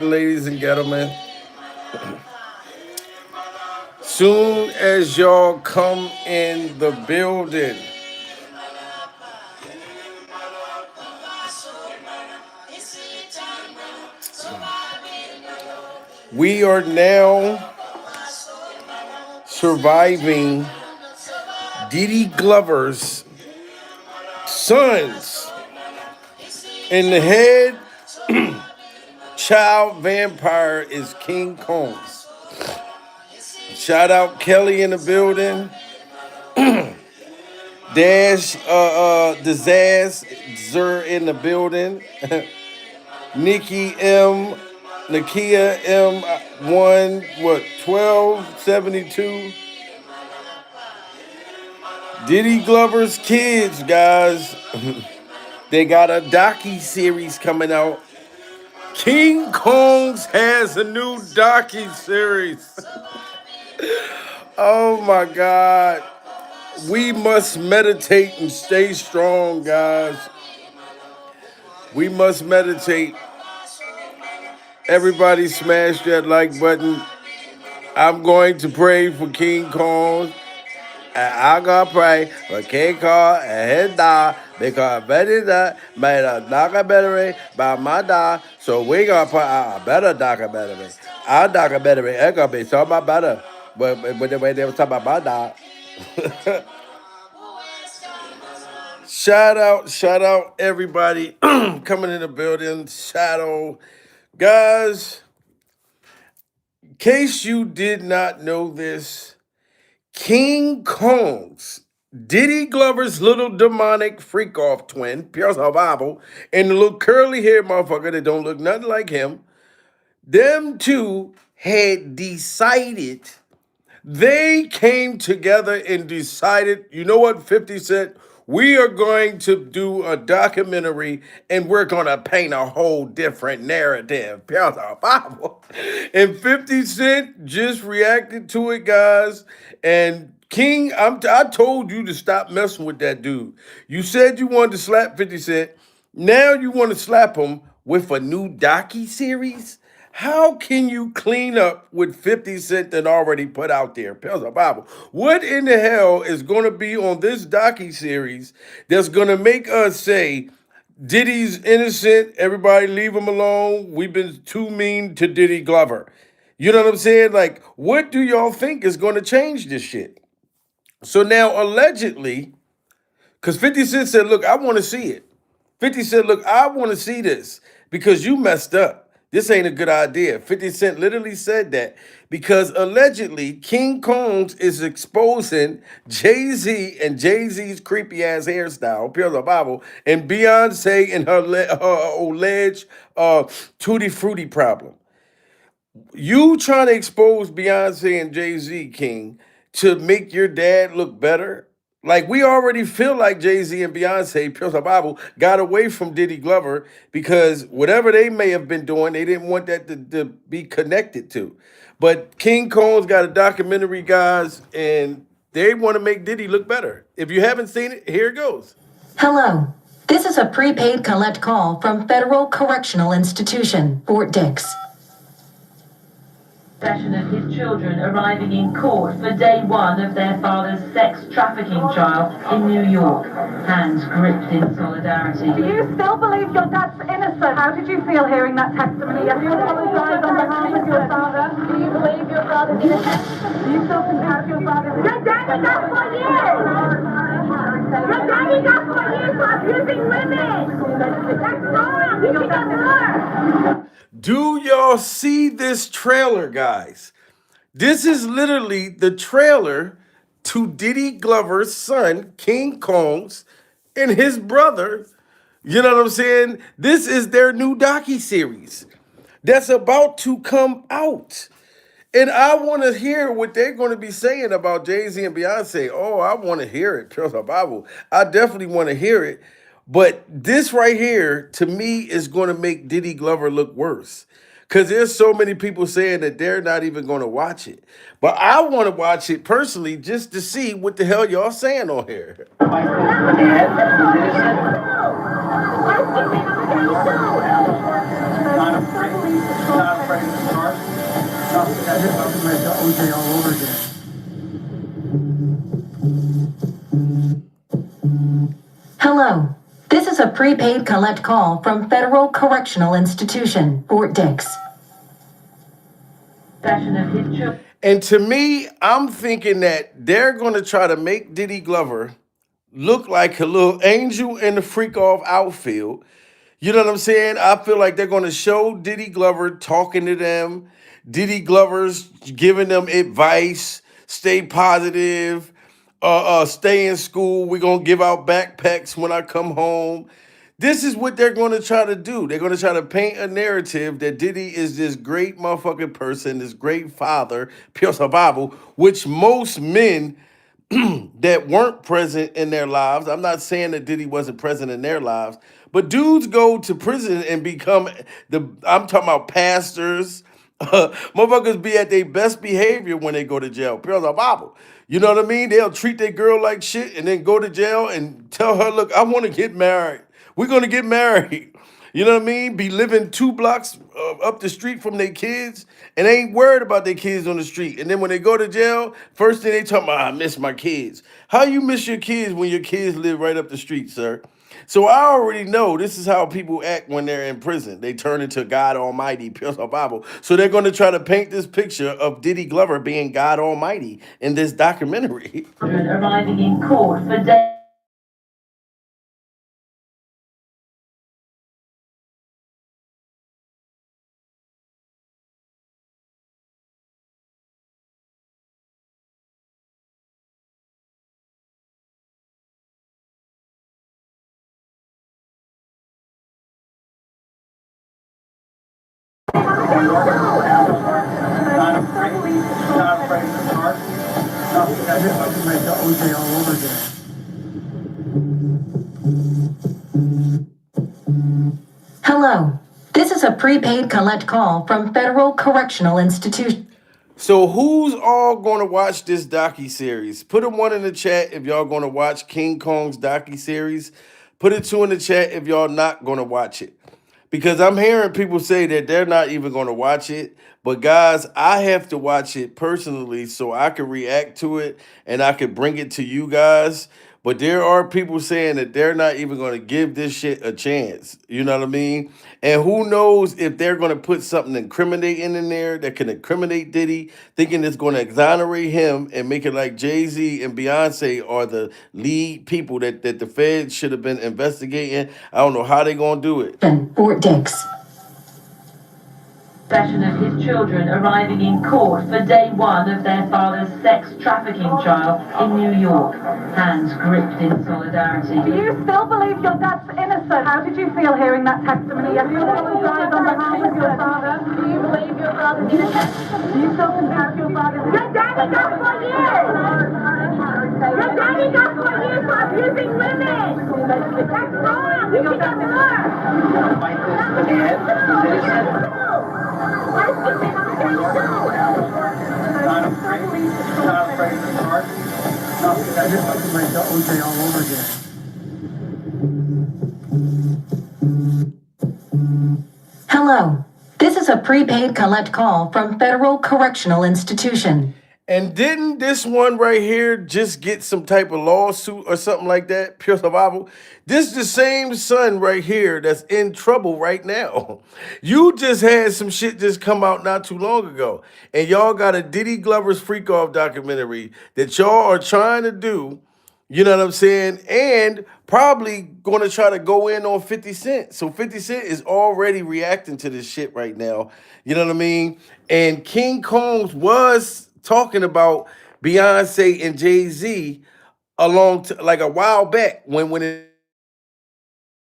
ladies and gentlemen. Soon as y'all come in the building, we are now surviving Diddy Glover's sons. In the head child vampire is King Combs. Shout out Kelly in the building. Dash Disaster in the building. Nikki M, Nakia M1, what, 1272? Diddy Glover's kids, guys. They got a docu-series coming out. King Kong's has a new docu-series. Oh my God. We must meditate and stay strong, guys. We must meditate. Everybody smash that like button. I'm going to pray for King Kong. And I'm going to pray for King Kong and his dog because Betty made a documentary about my dog. So we're going to put out a better documentary. Our documentary is going to be so much better. But the way they were talking about my dog. Shout out everybody coming in the building. Shadow. Guys, in case you did not know this, King Kong's Diddy Glover's little demonic freak off twin, pure survival, and the little curly haired motherfucker that don't look nothing like him, them two had decided, they came together and decided, you know what, 50 Cent, we are going to do a documentary and we're going to paint a whole different narrative. Pure survival. And 50 Cent just reacted to it, guys. And King, I told you to stop messing with that dude. You said you wanted to slap 50 Cent. Now you want to slap him with a new docu-series? How can you clean up with 50 Cent that already put out there? Pills of Bible. What in the hell is going to be on this docu-series that's going to make us say, Diddy's innocent, everybody leave him alone, we've been too mean to Diddy Glover? You know what I'm saying? Like, what do y'all think is going to change this shit? So now, allegedly, because 50 Cent said, look, I want to see it. 50 said, look, I want to see this because you messed up. This ain't a good idea. 50 Cent literally said that because allegedly King Combs is exposing Jay-Z and Jay-Z's creepy ass hairstyle, pure the Bible, and Beyonce and her alleged tutti frutti problem. You trying to expose Beyonce and Jay-Z, King, to make your dad look better? Like, we already feel like Jay-Z and Beyonce, Pure Bible, got away from Diddy Glover because whatever they may have been doing, they didn't want that to be connected to. But King Combs got a documentary, guys, and they want to make Diddy look better. If you haven't seen it, here it goes. Hello. This is a prepaid collect call from Federal Correctional Institution, Fort Dix. Possession of his children arriving in court for day one of their father's sex trafficking trial in New York. Hands gripped in solidarity. Do you still believe your dad's innocent? How did you feel hearing that testimony? Do you apologize on behalf of your father? Do you believe your father's innocent? Do you still consider your father innocent? Your daddy got 4 years! Your daddy got 4 years for abusing women! That's wrong! You should get more! Do y'all see this trailer, guys? This is literally the trailer to Diddy Glover's son, King Combs, and his brother. You know what I'm saying? This is their new docu-series that's about to come out. And I want to hear what they're going to be saying about Jay-Z and Beyonce. Oh, I want to hear it. Trust the Bible. I definitely want to hear it. But this right here, to me, is going to make Diddy Glover look worse. Because there's so many people saying that they're not even going to watch it. But I want to watch it personally just to see what the hell y'all saying on here. Not afraid of the dark. I just fucking like the OJ all over again. Hello. This is a prepaid collect call from Federal Correctional Institution, Fort Dix. Possession of his children. And to me, I'm thinking that they're going to try to make Diddy Glover look like a little angel in the freak off outfield. You know what I'm saying? I feel like they're going to show Diddy Glover talking to them. Diddy Glover's giving them advice. Stay positive. Stay in school. We're going to give out backpacks when I come home. This is what they're going to try to do. They're going to try to paint a narrative that Diddy is this great motherfucking person, this great father, pure survival, which most men that weren't present in their lives. I'm not saying that Diddy wasn't present in their lives, but dudes go to prison and become I'm talking about pastors. Motherfuckers be at their best behavior when they go to jail. Pure Bible. You know what I mean? They'll treat their girl like shit and then go to jail and tell her, look, I want to get married. We're going to get married. You know what I mean? Be living 2 blocks up the street from their kids and they ain't worried about their kids on the street. And then when they go to jail, first thing they talk about, I miss my kids. How you miss your kids when your kids live right up the street, sir? So I already know this is how people act when they're in prison. They turn into God Almighty, pure Bible. So they're going to try to paint this picture of Diddy Glover being God Almighty in this documentary. Arriving in court for day. Not afraid of the dark. I just fucking like the OJ all over again. Hello. This is a prepaid collect call from Federal Correctional Institution. So who's all going to watch this docuseries? Put a 1 in the chat if y'all going to watch King Kong's docuseries. Put a 2 in the chat if y'all not going to watch it. Because I'm hearing people say that they're not even going to watch it. But guys, I have to watch it personally so I can react to it and I can bring it to you guys. But there are people saying that they're not even going to give this shit a chance. You know what I mean? And who knows if they're going to put something incriminating in there that can incriminate Diddy, thinking it's going to exonerate him and make it like Jay-Z and Beyonce are the lead people that the feds should have been investigating. I don't know how they're going to do it. Fort Dix. Possession of his children arriving in court for day 1 of their father's sex trafficking trial in New York. Hands gripped in solidarity. Do you still believe your dad's innocent? How did you feel hearing that testimony? Have you apologized on behalf of your father? Do you believe your brother's innocent? Do you still consider your father's innocent? Your daddy got 4 years! Your daddy got 4 years for abusing women! That's wrong! You should get more! Not afraid of the dark. I just fucking like the OJ all over again. Hello. This is a prepaid collect call from Federal Correctional Institution. And didn't this one right here just get some type of lawsuit or something like that? Pure survival. This is the same son right here that's in trouble right now. You just had some shit just come out not too long ago. And y'all got a Diddy Glover's Freak Off documentary that y'all are trying to do. You know what I'm saying? And probably going to try to go in on 50 Cent. So 50 Cent is already reacting to this shit right now. You know what I mean? And King Combs was talking about Beyonce and Jay-Z like a while back when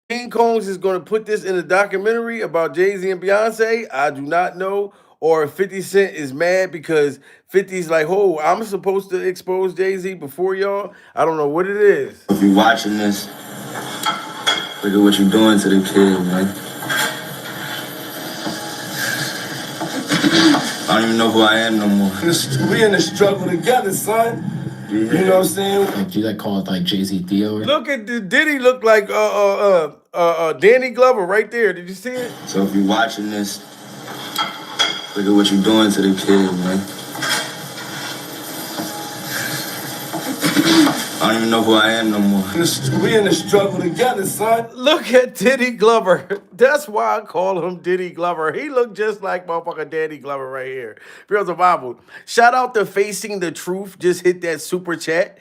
King Combs is going to put this in a documentary about Jay-Z and Beyonce. I do not know. Or if 50 Cent is mad because 50's like, oh, I'm supposed to expose Jay-Z before y'all. I don't know what it is. If you watching this, look at what you're doing to the kid, man. I don't even know who I am no more. We in the struggle together, son. Yeah. You know what I'm saying? Like, do you like call it like Jay-Z Theo? Look at the Diddy look like Danny Glover right there. Did you see it? So if you're watching this, look at what you're doing to the kid, man. I don't even know who I am no more. We in the struggle together, son. Look at Diddy Glover. That's why I call him Diddy Glover. He looked just like motherfucker Danny Glover right here. Real Bible. Shout out to Facing the Truth. Just hit that super chat.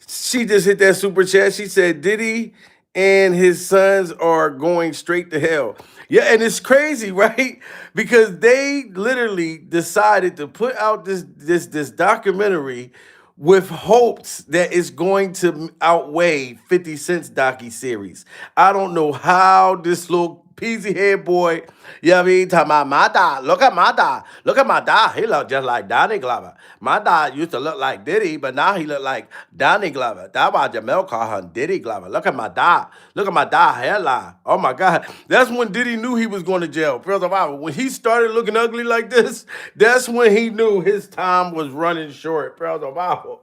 She just hit that super chat. She said Diddy and his sons are going straight to hell. Yeah, and it's crazy, right? Because they literally decided to put out this documentary with hopes that it's going to outweigh 50 Cent's docu-series. I don't know how this little peasy head boy, you know what I mean, talking about my dad, look at my dad, look at my dad, he look just like Donnie Glover. My dad used to look like Diddy, but now he look like Donnie Glover. That's why Jamel called him Diddy Glover. Look at my dad hairline. Oh my God. That's when Diddy knew he was going to jail. When he started looking ugly like this, that's when he knew his time was running short. So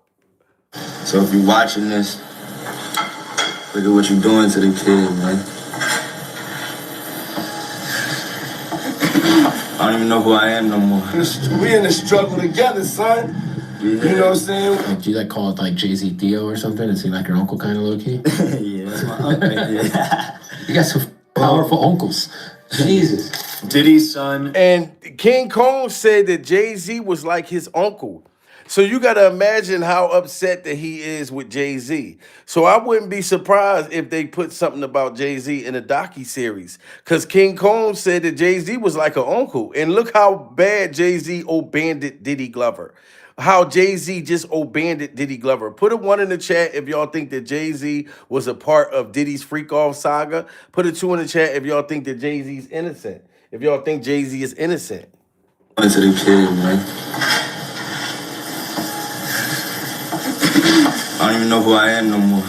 if you're watching this, look at what you're doing to the kid, man. I don't even know who I am no more. We in the struggle together, son. Yeah. You know what I'm saying? Like, do you like call it like Jay-Z Theo or something? It seemed like your uncle kind of low key. Yeah, that's my uncle. Yeah. You got some powerful uncles. Jesus. Diddy's son. And King Kong said that Jay-Z was like his uncle. So you got to imagine how upset that he is with Jay-Z. So I wouldn't be surprised if they put something about Jay-Z in a docu-series. Because King Kong said that Jay-Z was like an uncle. And look how bad Jay-Z abandoned Diddy Glover. How Jay-Z just abandoned Diddy Glover. Put a 1 in the chat if y'all think that Jay-Z was a part of Diddy's freak off saga. Put a 2 in the chat if y'all think that Jay-Z's innocent. If y'all think Jay-Z is innocent. To the kid, man. I don't even know who I am no more.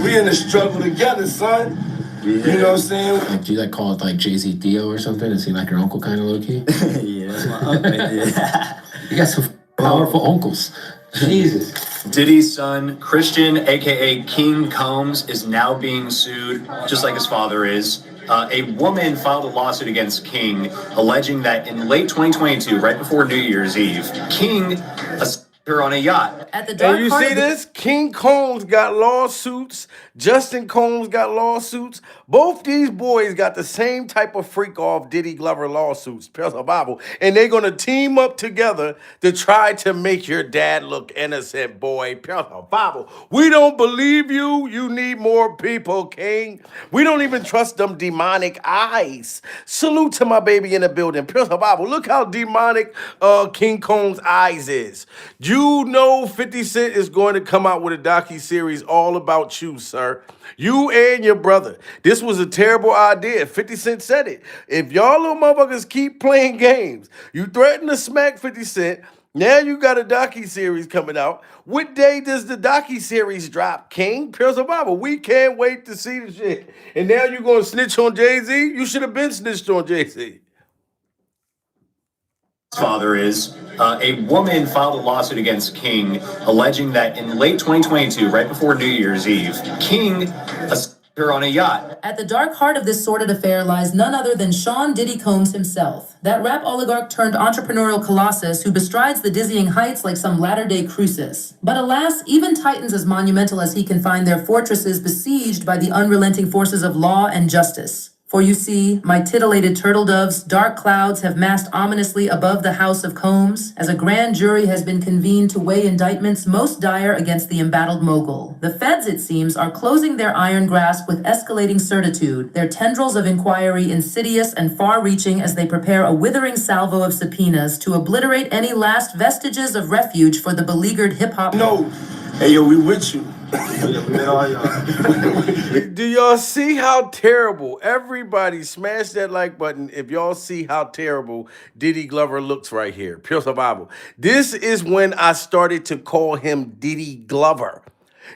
We in the struggle together, son. Yeah. You know what I'm saying? Like, do you like call it like Jay-Z Theo or something? It seemed like your uncle kind of low key. Yeah, that's my uncle. Yeah. You got some powerful uncles. Jesus. Diddy's son, Christian, aka King Combs, is now being sued, just like his father is. A woman filed a lawsuit against King, alleging that in late 2022, right before New Year's Eve, King assaulted her on a yacht. At the dark And you part see of the- this? King Combs got lawsuits. Justin Combs got lawsuits. Both these boys got the same type of freak off Diddy Glover lawsuits. Bible. And they're going to team up together to try to make your dad look innocent, boy. Bible. We don't believe you. You need more people, King. We don't even trust them demonic eyes. Salute to my baby in the building. Bible. Look how demonic King Combs' eyes is. You know 50 Cent is going to come out with a docu-series all about you, sir. You and your brother. This was a terrible idea. 50 Cent said it. If y'all little motherfuckers keep playing games, you threaten to smack 50 Cent. Now you got a docu-series coming out. What day does the docu-series drop, King? Bible. We can't wait to see the shit. And now you're going to snitch on Jay-Z? You should have been snitched on Jay-Z. Father is. A woman filed a lawsuit against King, alleging that in late 2022, right before New Year's Eve, King assaulted her on a yacht. At the dark heart of this sordid affair lies none other than Sean Diddy Combs himself, that rap oligarch turned entrepreneurial colossus who bestrides the dizzying heights like some latter-day Croesus. But alas, even titans as monumental as he can find their fortresses besieged by the unrelenting forces of law and justice. For you see, my titillated turtle doves, dark clouds have massed ominously above the house of Combs, as a grand jury has been convened to weigh indictments most dire against the embattled mogul. The feds, it seems, are closing their iron grasp with escalating certitude, their tendrils of inquiry insidious and far-reaching as they prepare a withering salvo of subpoenas to obliterate any last vestiges of refuge for the beleaguered hip-hop. No. Hey, yo, we with you. Do y'all see how terrible? Everybody smash that like button if y'all see how terrible Diddy Glover looks right here. Pure Bible. This is when I started to call him Diddy Glover.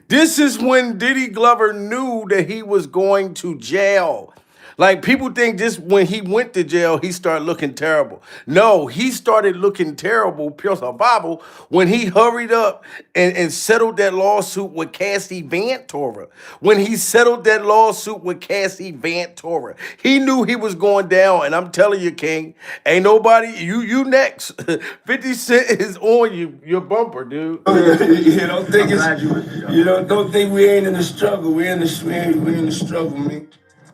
This is when Diddy Glover knew that he was going to jail. Like people think just when he went to jail, he started looking terrible. No, he started looking terrible, pure survival, when he hurried up and settled that lawsuit with Cassie Ventura. When he settled that lawsuit with Cassie Ventura, he knew he was going down. And I'm telling you, King, ain't nobody, you next. 50 Cent is on you, your bumper, dude. You don't think I'm glad you went to it's jail. you don't think we ain't in the struggle. We in the struggle, man.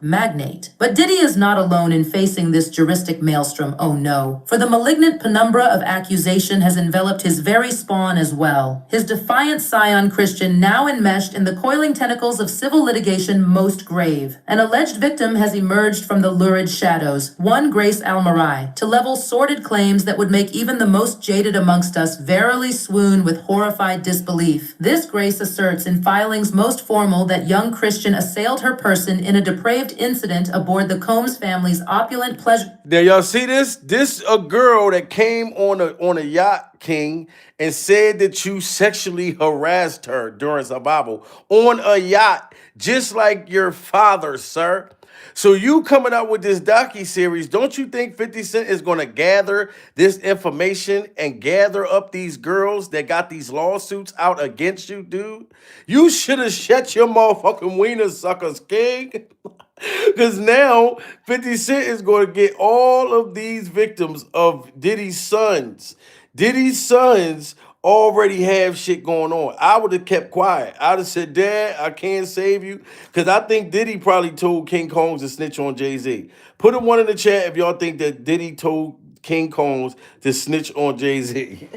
Magnate. But Diddy is not alone in facing this juristic maelstrom, oh no. For the malignant penumbra of accusation has enveloped his very spawn as well. His defiant scion Christian now enmeshed in the coiling tentacles of civil litigation most grave. An alleged victim has emerged from the lurid shadows, one Grace Almarai, to level sordid claims that would make even the most jaded amongst us verily swoon with horrified disbelief. This Grace asserts in filings most formal that young Christian assailed her person in a depraved incident aboard the Combs family's opulent pleasure. Now y'all see this? This a girl that came on a yacht, King, and said that you sexually harassed her during survival on a yacht, just like your father, sir. So you coming out with this docu-series, don't you think 50 Cent is going to gather this information and gather up these girls that got these lawsuits out against you, dude? You should have shut your motherfucking wiener, suckers, King. Because now 50 Cent is going to get all of these victims of Diddy's sons. Diddy's sons already have shit going on. I would have kept quiet. I'd have said, Dad, I can't save you. Because I think Diddy probably told King Combs to snitch on Jay-Z. Put a one in the chat if y'all think that Diddy told King Combs to snitch on Jay-Z.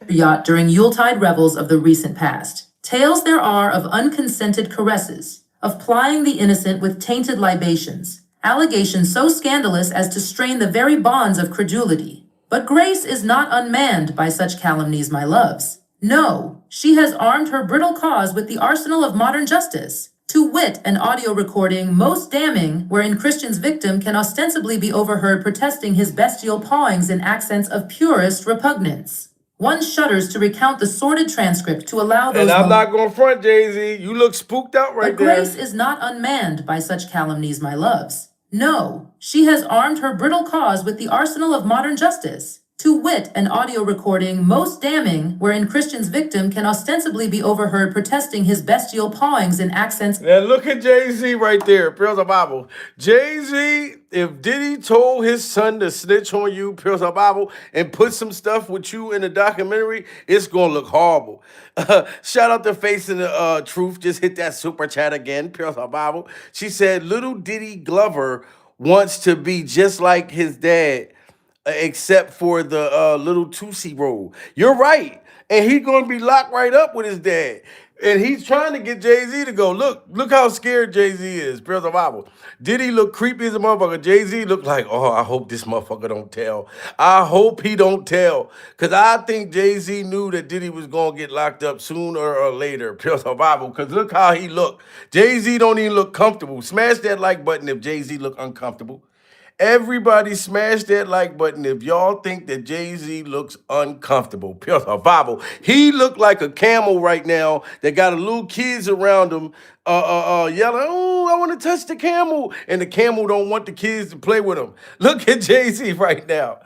Yacht during Yuletide revels of the recent past. Tales there are of unconsented caresses, of plying the innocent with tainted libations, allegations so scandalous as to strain the very bonds of credulity. But Grace is not unmanned by such calumnies, my loves. No, she has armed her brittle cause with the arsenal of modern justice. To wit, an audio recording most damning wherein Christian's victim can ostensibly be overheard protesting his bestial pawings in accents of purest repugnance. One shudders to recount the sordid transcript to allow those... And I'm not going to front, Jay-Z. You look spooked out right But there. Grace is not unmanned by such calumnies, my loves. No, she has armed her brittle cause with the arsenal of modern justice. To wit, an audio recording most damning wherein Christian's victim can ostensibly be overheard protesting his bestial pawings in accents... Now look at Jay-Z right there, Pure Bible. Jay-Z, if Diddy told his son to snitch on you, Pure Bible, and put some stuff with you in the documentary, it's going to look horrible. Shout out to Facing the Truth. Just hit that super chat again, Pure Bible. She said, little Diddy Glover wants to be just like his dad, except for the little Tootsie roll. You're right. And he's going to be locked right up with his dad. And he's trying to get Jay-Z to go. Look how scared Jay-Z is. Praise the Bible. Diddy look creepy as a motherfucker. Jay-Z look like, oh, I hope this motherfucker don't tell. I hope he don't tell. Because I think Jay-Z knew that Diddy was going to get locked up sooner or later. Praise the Bible. Because look how he look. Jay-Z don't even look comfortable. Smash that like button if Jay-Z look uncomfortable. Everybody smash that like button if y'all think that Jay-Z looks uncomfortable. Pure Bible. He look like a camel right now that got a little kids around him yelling, oh, I want to touch the camel. And the camel don't want the kids to play with him. Look at Jay-Z right now.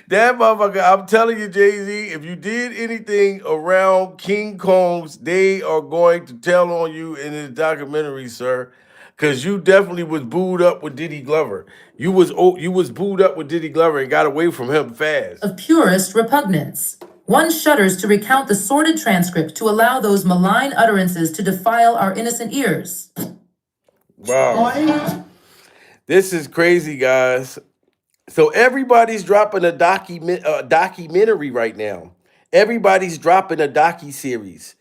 That motherfucker, I'm telling you, Jay-Z, if you did anything around King Combs, they are going to tell on you in this documentary, sir. Because you definitely was booed up with Diddy Glover. You was booed up with Diddy Glover and got away from him fast. Of purest repugnance. One shudders to recount the sordid transcript to allow those malign utterances to defile our innocent ears. Wow. This is crazy, guys. So everybody's dropping a documentary right now. Everybody's dropping a docu-series.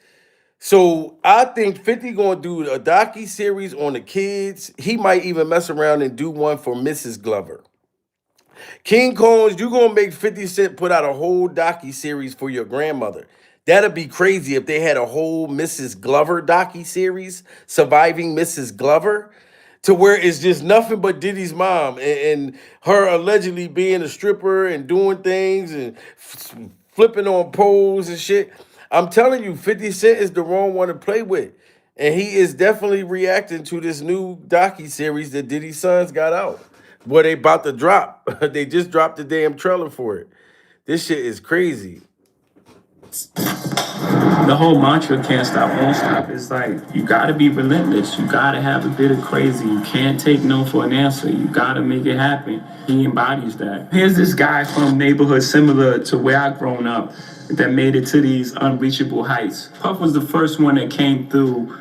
So I think 50 gonna do a docu-series on the kids. He might even mess around and do one for Mrs. Glover. King Combs, you gonna make 50 Cent put out a whole docu-series for your grandmother. That'd be crazy if they had a whole Mrs. Glover docu-series, Surviving Mrs. Glover, to where it's just nothing but Diddy's mom and her allegedly being a stripper and doing things and flipping on poles and shit. I'm telling you, 50 Cent is the wrong one to play with. And he is definitely reacting to this new docu-series that Diddy's sons got out. What they about to drop. They just dropped the damn trailer for it. This shit is crazy. The whole mantra "can't stop, won't stop" is like you gotta be relentless. You gotta have a bit of crazy. You can't take no for an answer. You gotta make it happen. He embodies that. Here's this guy from neighborhood similar to where I grown up that made it to these unreachable heights. Puff was the first one that came through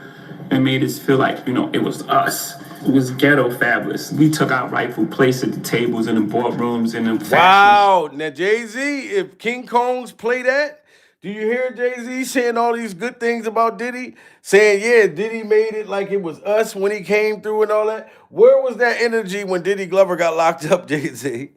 and made us feel like, it was us. It was ghetto fabulous. We took our rightful place at the tables and the boardrooms and the fashions. Wow. Now, Jay-Z, if King Kongs play that, do you hear Jay-Z saying all these good things about Diddy? Saying, yeah, Diddy made it like it was us when he came through and all that. Where was that energy when Diddy Glover got locked up, Jay-Z?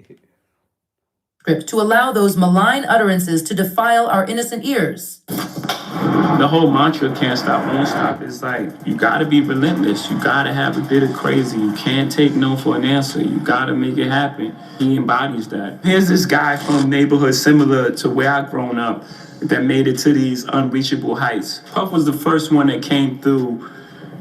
To allow those malign utterances to defile our innocent ears. The whole mantra "can't stop, won't stop" is like you gotta be relentless. You gotta have a bit of crazy. You can't take no for an answer. You gotta make it happen. He embodies that. Here's this guy from neighborhood similar to where I grown up that made it to these unreachable heights. Puff was the first one that came through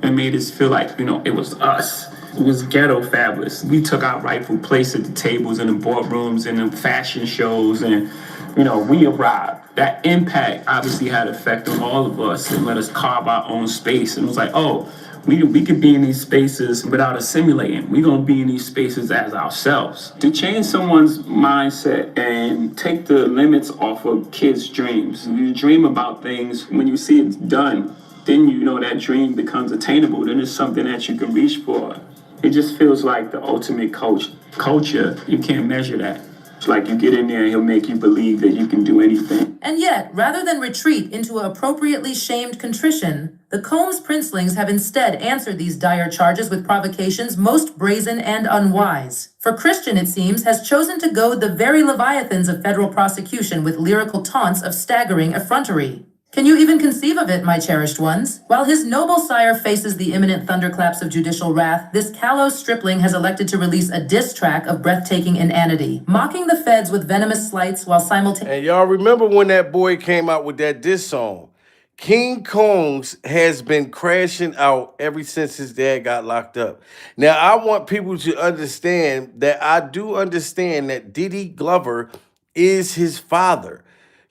and made us feel like, it was us. It was ghetto fabulous. We took our rightful place at the tables and the boardrooms and the fashion shows, and we arrived. That impact obviously had an effect on all of us and let us carve our own space. And it was like, oh, we could be in these spaces without assimilating. We're gonna be in these spaces as ourselves. To change someone's mindset and take the limits off of kids' dreams. You dream about things, when you see it done, then that dream becomes attainable. Then it's something that you can reach for. It just feels like the ultimate culture. You can't measure that. It's like you get in there and he'll make you believe that you can do anything. And yet, rather than retreat into appropriately shamed contrition, the Combs princelings have instead answered these dire charges with provocations most brazen and unwise. For Christian, it seems, has chosen to goad the very leviathans of federal prosecution with lyrical taunts of staggering effrontery. Can you even conceive of it, my cherished ones? While his noble sire faces the imminent thunderclaps of judicial wrath, this callow stripling has elected to release a diss track of breathtaking inanity, mocking the feds with venomous slights while simultaneously... And y'all remember when that boy came out with that diss song? King Kongs has been crashing out ever since his dad got locked up. Now, I want people to understand that I do understand that Diddy Glover is his father.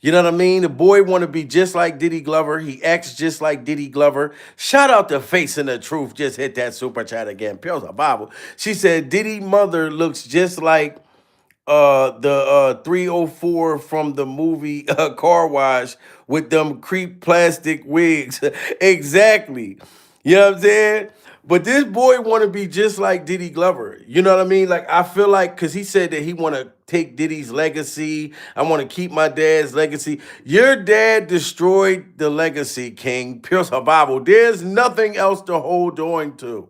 You know what I mean? The boy want to be just like Diddy Glover. He acts just like Diddy Glover. Shout out to Facing the Truth. Just hit that super chat again. Pills of Bible. She said Diddy mother looks just like the 304 from the movie Car Wash with them creep plastic wigs. Exactly. You know what I'm saying? But this boy want to be just like Diddy Glover. You know what I mean? Like, I feel like, because he said that he want to take Diddy's legacy. I want to keep my dad's legacy. Your dad destroyed the legacy, King. Pierce her Bible. There's nothing else to hold on to.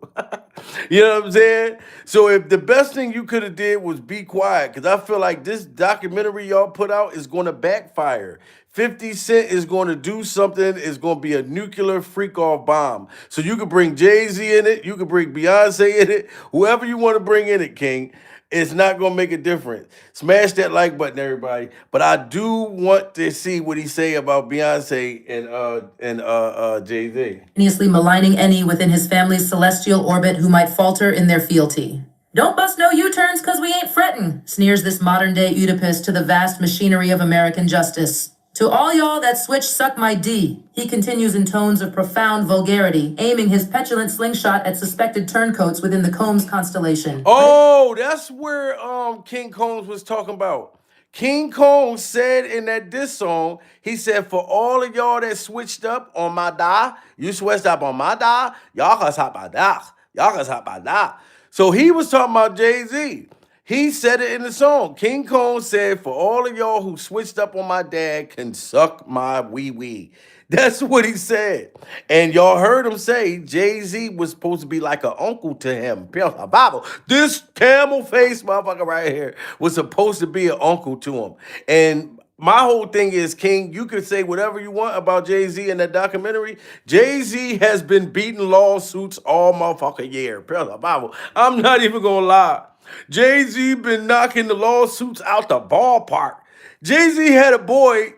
You know what I'm saying? So if the best thing you could have did was be quiet, because I feel like this documentary y'all put out is going to backfire. 50 Cent is going to do something. It's going to be a nuclear freak-off bomb. So you could bring Jay-Z in it. You could bring Beyonce in it. Whoever you want to bring in it, King. It's not going to make a difference. Smash that like button, everybody. But I do want to see what he say about Beyonce and Jay-Z. Maligning any within his family's celestial orbit who might falter in their fealty. Don't bust no U-turns cause we ain't frettin', sneers this modern-day Oedipus to the vast machinery of American justice. To all y'all that switch suck my D, he continues in tones of profound vulgarity, aiming his petulant slingshot at suspected turncoats within the Combs constellation. Oh, that's where King Combs was talking about. King Combs said in that diss song, he said, for all of y'all that switched up on my die, you switched up on my die, y'all can stop by that. Y'all can stop by that. So he was talking about Jay-Z. He said it in the song. King Combs said, for all of y'all who switched up on my dad can suck my wee-wee. That's what he said. And y'all heard him say Jay-Z was supposed to be like an uncle to him. Bible. This camel face motherfucker right here was supposed to be an uncle to him. And my whole thing is, King, you could say whatever you want about Jay-Z in that documentary. Jay-Z has been beating lawsuits all motherfucking year. Bible. I'm not even going to lie. Jay-Z been knocking the lawsuits out the ballpark. Jay-Z had a boy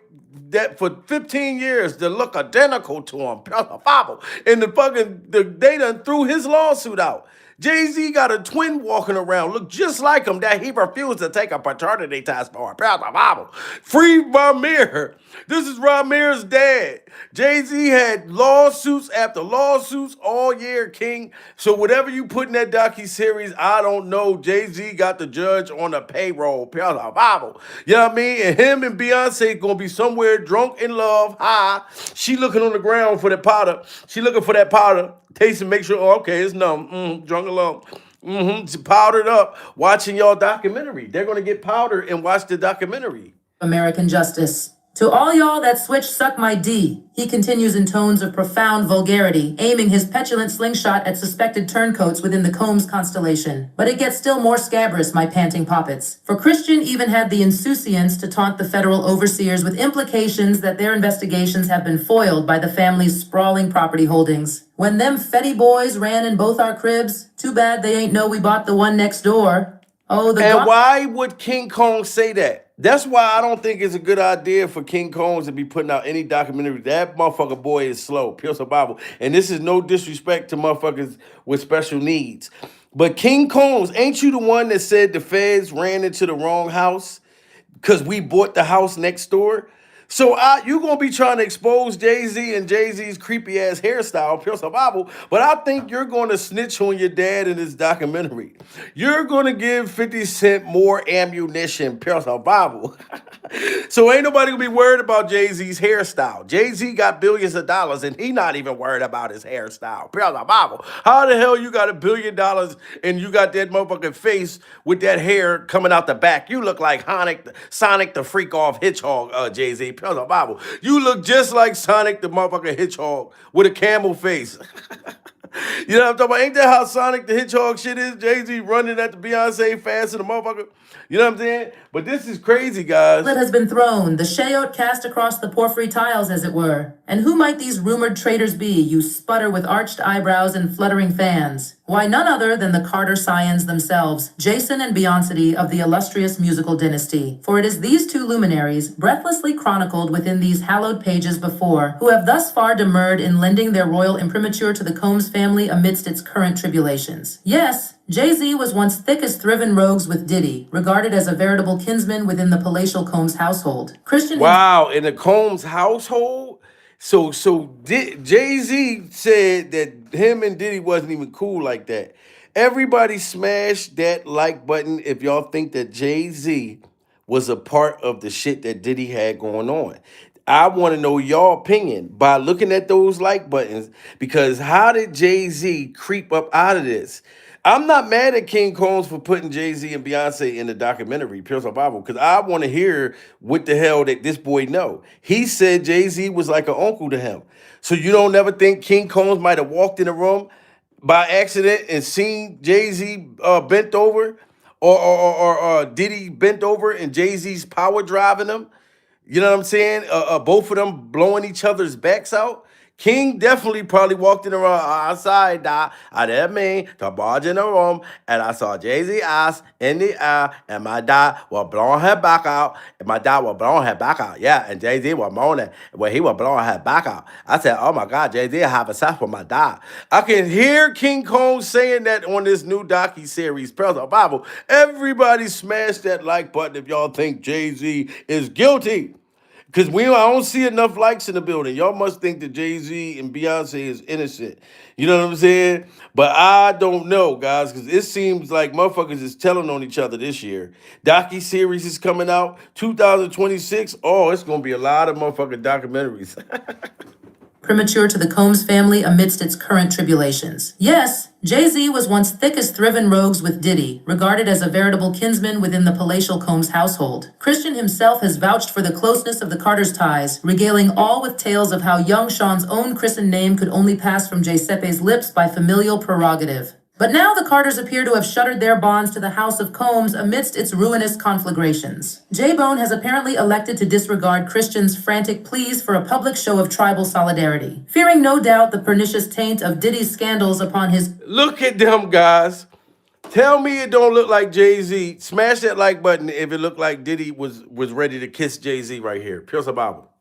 that for 15 years that look identical to him. And they done threw his lawsuit out. Jay-Z got a twin walking around, look just like him, that he refused to take a paternity test for. Free Ramir. This is Ramir's dad. Jay-Z had lawsuits after lawsuits all year, King. So whatever you put in that docu-series, I don't know. Jay-Z got the judge on the payroll. You know what I mean? And him and Beyonce gonna be somewhere drunk in love, high. She looking on the ground for the powder. She looking for that powder. Taste and make sure, oh, okay, it's numb. Drunk in love. Powdered up, watching y'all documentary. They're gonna get powdered and watch the documentary. American justice. To all y'all that switch suck my D, he continues in tones of profound vulgarity, aiming his petulant slingshot at suspected turncoats within the Combs constellation. But it gets still more scabrous, my panting poppets. For Christian even had the insouciance to taunt the federal overseers with implications that their investigations have been foiled by the family's sprawling property holdings. When them Fetty boys ran in both our cribs, too bad they ain't know we bought the one next door. Oh, And why would King Kong say that? That's why I don't think it's a good idea for King Combs to be putting out any documentary. That motherfucker boy is slow, pure survival. And this is no disrespect to motherfuckers with special needs. But King Combs, ain't you the one that said the feds ran into the wrong house because we bought the house next door? So you gonna be trying to expose Jay-Z and Jay-Z's creepy ass hairstyle, pure survival, but I think you're gonna snitch on your dad in this documentary. You're gonna give 50 Cent more ammunition, pure survival. So ain't nobody gonna be worried about Jay-Z's hairstyle. Jay-Z got billions of dollars and he not even worried about his hairstyle. Pure survival. How the hell you got $1 billion and you got that motherfucking face with that hair coming out the back? You look like Sonic the Freak off Hedgehog, Jay-Z. Pure survival. You look just like Sonic the motherfucking Hedgehog with a camel face. You know what I'm talking about? Ain't that how Sonic the Hedgehog shit is? Jay-Z running at the Beyonce fast and the motherfucker. You know what I'm saying? But this is crazy, guys. Has been thrown, the shayote cast across the porphyry tiles, as it were. And who might these rumored traitors be, you sputter with arched eyebrows and fluttering fans? Why, none other than the Carter scions themselves, Jason and Beyonce of the illustrious musical dynasty. For it is these two luminaries, breathlessly chronicled within these hallowed pages before, who have thus far demurred in lending their royal imprimatur to the Combs family amidst its current tribulations. Yes, Jay-Z was once thick as thriven rogues with Diddy, regarded as a veritable kinsman within the palatial Combs household. Wow, in the Combs household? So Jay-Z said that him and Diddy wasn't even cool like that. Everybody smash that like button if y'all think that Jay-Z was a part of the shit that Diddy had going on. I want to know y'all opinion by looking at those like buttons, because how did Jay-Z creep up out of this? I'm not mad at King Combs for putting Jay-Z and Beyonce in the documentary, Pure Survival, because I want to hear what the hell that this boy know. He said Jay-Z was like an uncle to him. So you don't ever think King Combs might have walked in the room by accident and seen Jay-Z bent over, or Diddy bent over and Jay-Z's power driving them? You know what I'm saying? Both of them blowing each other's backs out. King definitely probably walked in the room outside. I didn't mean to barge in the room, and I saw Jay-Z ass in the air, and my dad was blowing her back out, and my dad was blowing her back out. Yeah, and Jay-Z was moaning when he was blowing her back out. I said, oh my God, Jay-Z having sex with my dad. I can hear King Combs saying that on this new docu-series, Pearls Bible. Everybody smash that like button if y'all think Jay-Z is guilty. Because I don't see enough likes in the building. Y'all must think that Jay-Z and Beyonce is innocent. You know what I'm saying? But I don't know, guys, because it seems like motherfuckers is telling on each other this year. Docu-series is coming out, 2026. Oh, it's going to be a lot of motherfucking documentaries. Premature to the Combs family amidst its current tribulations. Yes, Jay-Z was once thick as thriven rogues with Diddy, regarded as a veritable kinsman within the palatial Combs household. Christian himself has vouched for the closeness of the Carter's ties, regaling all with tales of how young Sean's own christened name could only pass from Giuseppe's lips by familial prerogative. But now the Carters appear to have shuttered their bonds to the House of Combs amidst its ruinous conflagrations. J-Bone has apparently elected to disregard Christian's frantic pleas for a public show of tribal solidarity, fearing no doubt the pernicious taint of Diddy's scandals upon his... Look at them, guys. Tell me it don't look like Jay-Z. Smash that like button if it looked like Diddy was ready to kiss Jay-Z right here. Pure Bible.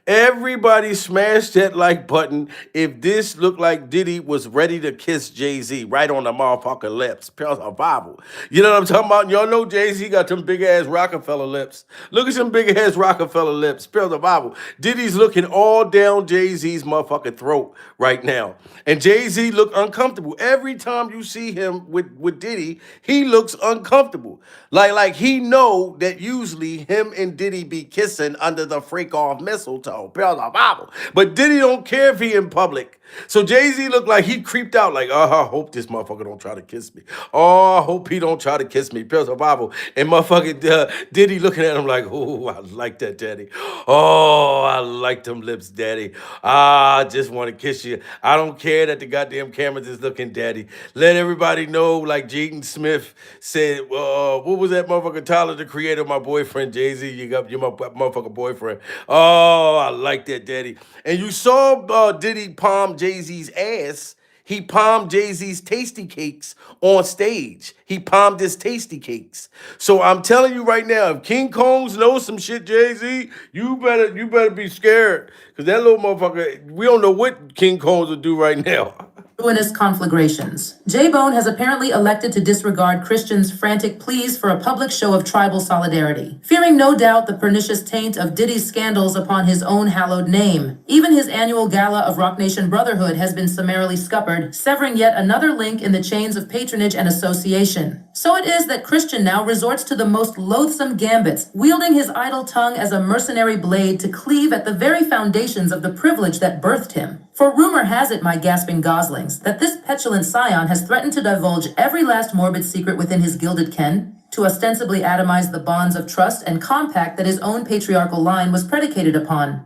Everybody smash that like button if this looked like Diddy was ready to kiss Jay-Z right on the motherfucking lips. Pure survival. You know what I'm talking about? Y'all know Jay-Z got them big ass Rockefeller lips. Look at some big ass Rockefeller lips. Pure survival. Diddy's looking all down Jay-Z's motherfucking throat right now. And Jay-Z look uncomfortable. Every time you see him with Diddy, he looks uncomfortable. Like he know that usually him and Diddy be kissing under the freak off mistletoe. But Diddy don't care if he in public. So Jay-Z looked like he creeped out like, oh, I hope this motherfucker don't try to kiss me. Oh, I hope he don't try to kiss me. Pure survival. And motherfucking Diddy looking at him like, oh, I like that, daddy. Oh, I like them lips, daddy. I just want to kiss you. I don't care that the goddamn cameras is looking, daddy. Let everybody know, like Jaden Smith said, what was that motherfucker, Tyler, the creator, my boyfriend, Jay-Z, you're my motherfucking boyfriend. Oh, I like that, daddy. And you saw Diddy palm Jay-Z's ass. He palmed Jay-Z's tasty cakes on stage. He palmed his tasty cakes. So I'm telling you right now, if King Combs knows some shit, Jay-Z, you better be scared. Cause that little motherfucker, we don't know what King Combs will do right now. Ruinous conflagrations. J-Bone has apparently elected to disregard Christian's frantic pleas for a public show of tribal solidarity, fearing no doubt the pernicious taint of Diddy's scandals upon his own hallowed name. Even his annual gala of Roc Nation Brotherhood has been summarily scuppered, severing yet another link in the chains of patronage and association. So it is that Christian now resorts to the most loathsome gambits, wielding his idle tongue as a mercenary blade to cleave at the very foundations of the privilege that birthed him. For rumor has it, my gasping goslings, that this petulant scion has threatened to divulge every last morbid secret within his gilded ken, to ostensibly atomize the bonds of trust and compact that his own patriarchal line was predicated upon.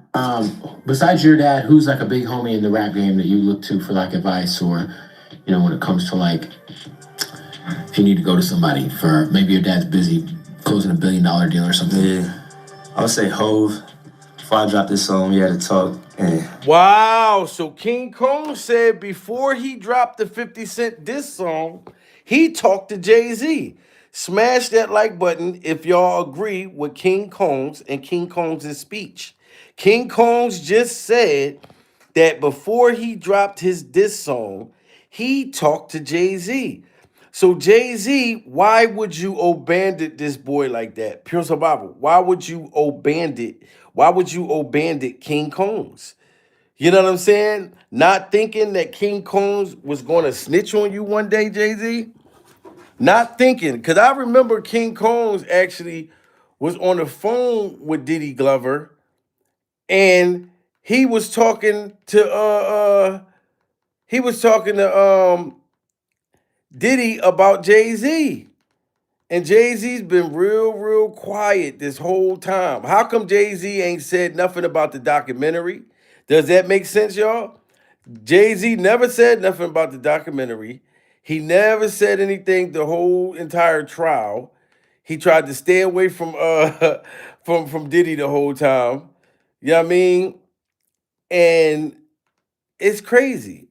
Besides your dad, who's like a big homie in the rap game that you look to for like advice, or, you know, when it comes to like, if you need to go to somebody for, maybe your dad's busy closing $1 billion deal or something? Yeah, I would say Hove. Before I dropped this song, we had to talk. Wow, so King Combs said before he dropped the 50 Cent diss song, he talked to Jay-Z. Smash that like button if y'all agree with King Combs and King Combs' speech. King Combs just said that before he dropped his diss song, he talked to Jay-Z. So Jay-Z, why would you abandon this boy like that? Pure survival. Why would you abandon? Why would you abandon King Combs? You know what I'm saying? Not thinking that King Combs was going to snitch on you one day, Jay-Z? Not thinking. Because I remember King Combs actually was on the phone with Diddy Glover, and he was talking to Diddy about Jay-Z. And Jay-Z's been real quiet this whole time. How come Jay-Z ain't said nothing about the documentary? Does that make sense, y'all? Jay-Z never said nothing about the documentary. He never said anything the whole entire trial. He tried to stay away from from Diddy the whole time. You know what I mean? And it's crazy.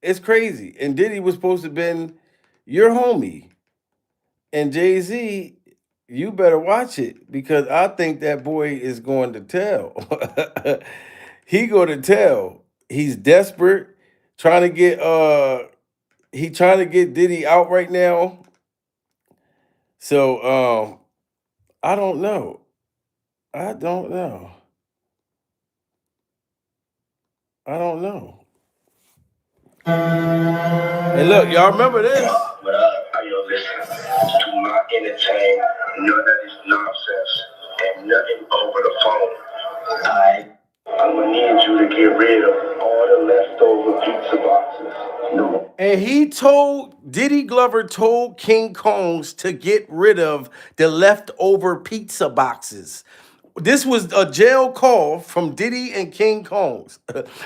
It's crazy. And Diddy was supposed to have been your homie. And Jay-Z, you better watch it, because I think that boy is going to tell. He going to tell. He's desperate, trying to get Diddy out right now. So I don't know. I don't know. And look, y'all remember this? But how you listen to my entertain, none of this nonsense, and nothing over the phone. I'm gonna need you to get rid of all the leftover pizza boxes. No. And Diddy Glover told King Combs to get rid of the leftover pizza boxes. This was a jail call from Diddy and King Combs.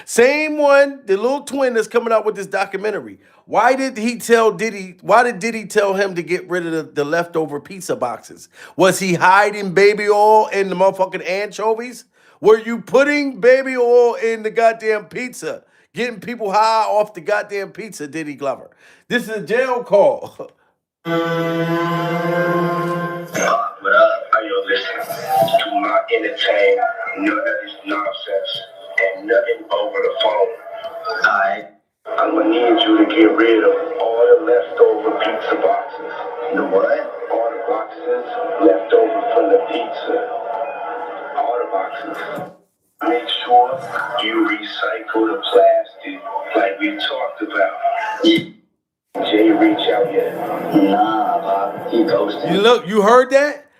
Same one, the little twin that's coming out with this documentary. Why did Diddy tell him to get rid of the leftover pizza boxes? Was he hiding baby oil in the motherfucking anchovies? Were you putting baby oil in the goddamn pizza? Getting people high off the goddamn pizza, Diddy Glover. This is a jail call. But how you listen to my entertain, none of this nonsense and nothing over the phone. I'm gonna need you to get rid of all the leftover pizza boxes. The what? All the boxes left over from the pizza. All the boxes. Make sure you recycle the plastic like we talked about. Jay reach out yet? Nah, Pop. He ghosted. You heard that?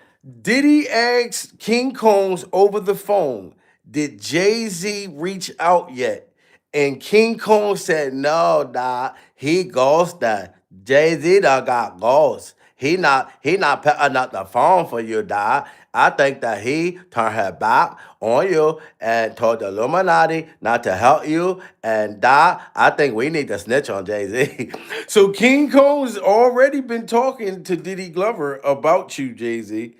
Diddy asked King Combs over the phone, did Jay-Z reach out yet? And King Combs said, no, nah, he ghosted. Jay-Z done got ghost. He not picking up the phone for you, dog. I think that he turned her back on you and told the Illuminati not to help you. And I think we need to snitch on Jay-Z. So King Combs already been talking to Diddy Glover about you, Jay-Z.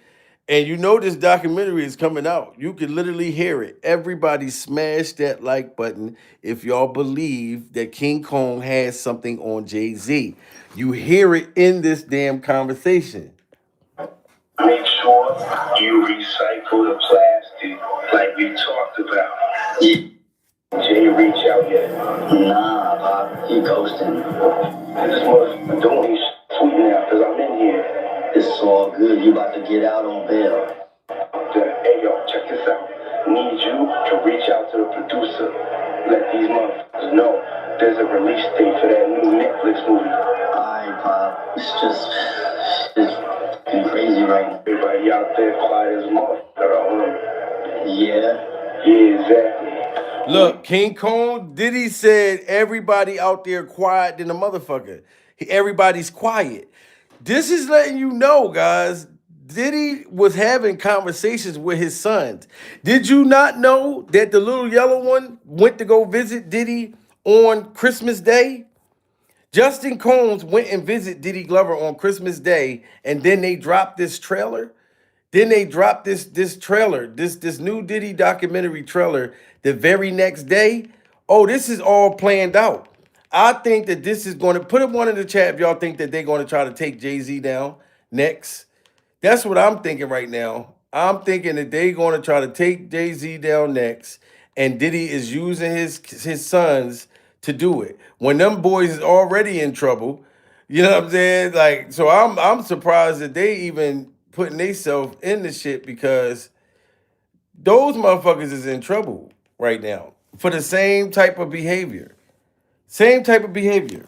And you know this documentary is coming out. You can literally hear it. Everybody smash that like button if y'all believe that King Kong has something on Jay-Z. You hear it in this damn conversation. Make sure you recycle the plastic like we talked about. Jay reach out yet? Nah, Pop. He ghosting. This motherfucker doing sweet now because I'm in here. It's all good. You about to get out on bail. Hey, yo, check this out. Need you to reach out to the producer. Let these motherfuckers know there's a release date for that new Netflix movie. Alright, Pop. It's crazy right now. Everybody out there quiet as a motherfucker. Yeah, exactly. Look, King Kong, Diddy said everybody out there quiet than a motherfucker. Everybody's quiet. This is letting you know, guys, Diddy was having conversations with his sons. Did you not know that the little yellow one went to go visit Diddy on Christmas Day? Justin Combs went and visited Diddy Glover on Christmas Day, and then they dropped this trailer. Then they dropped this trailer, this new Diddy documentary trailer the very next day. Oh, this is all planned out. I think that this is going to put one in the chat if y'all think that they're going to try to take Jay-Z down next. That's what I'm thinking right now. I'm thinking that they're going to try to take Jay-Z down next, and Diddy is using his sons to do it. When them boys is already in trouble, you know what I'm saying? Like, so I'm surprised that they even putting themselves in the shit because those motherfuckers is in trouble right now for the same type of behavior. Same type of behavior.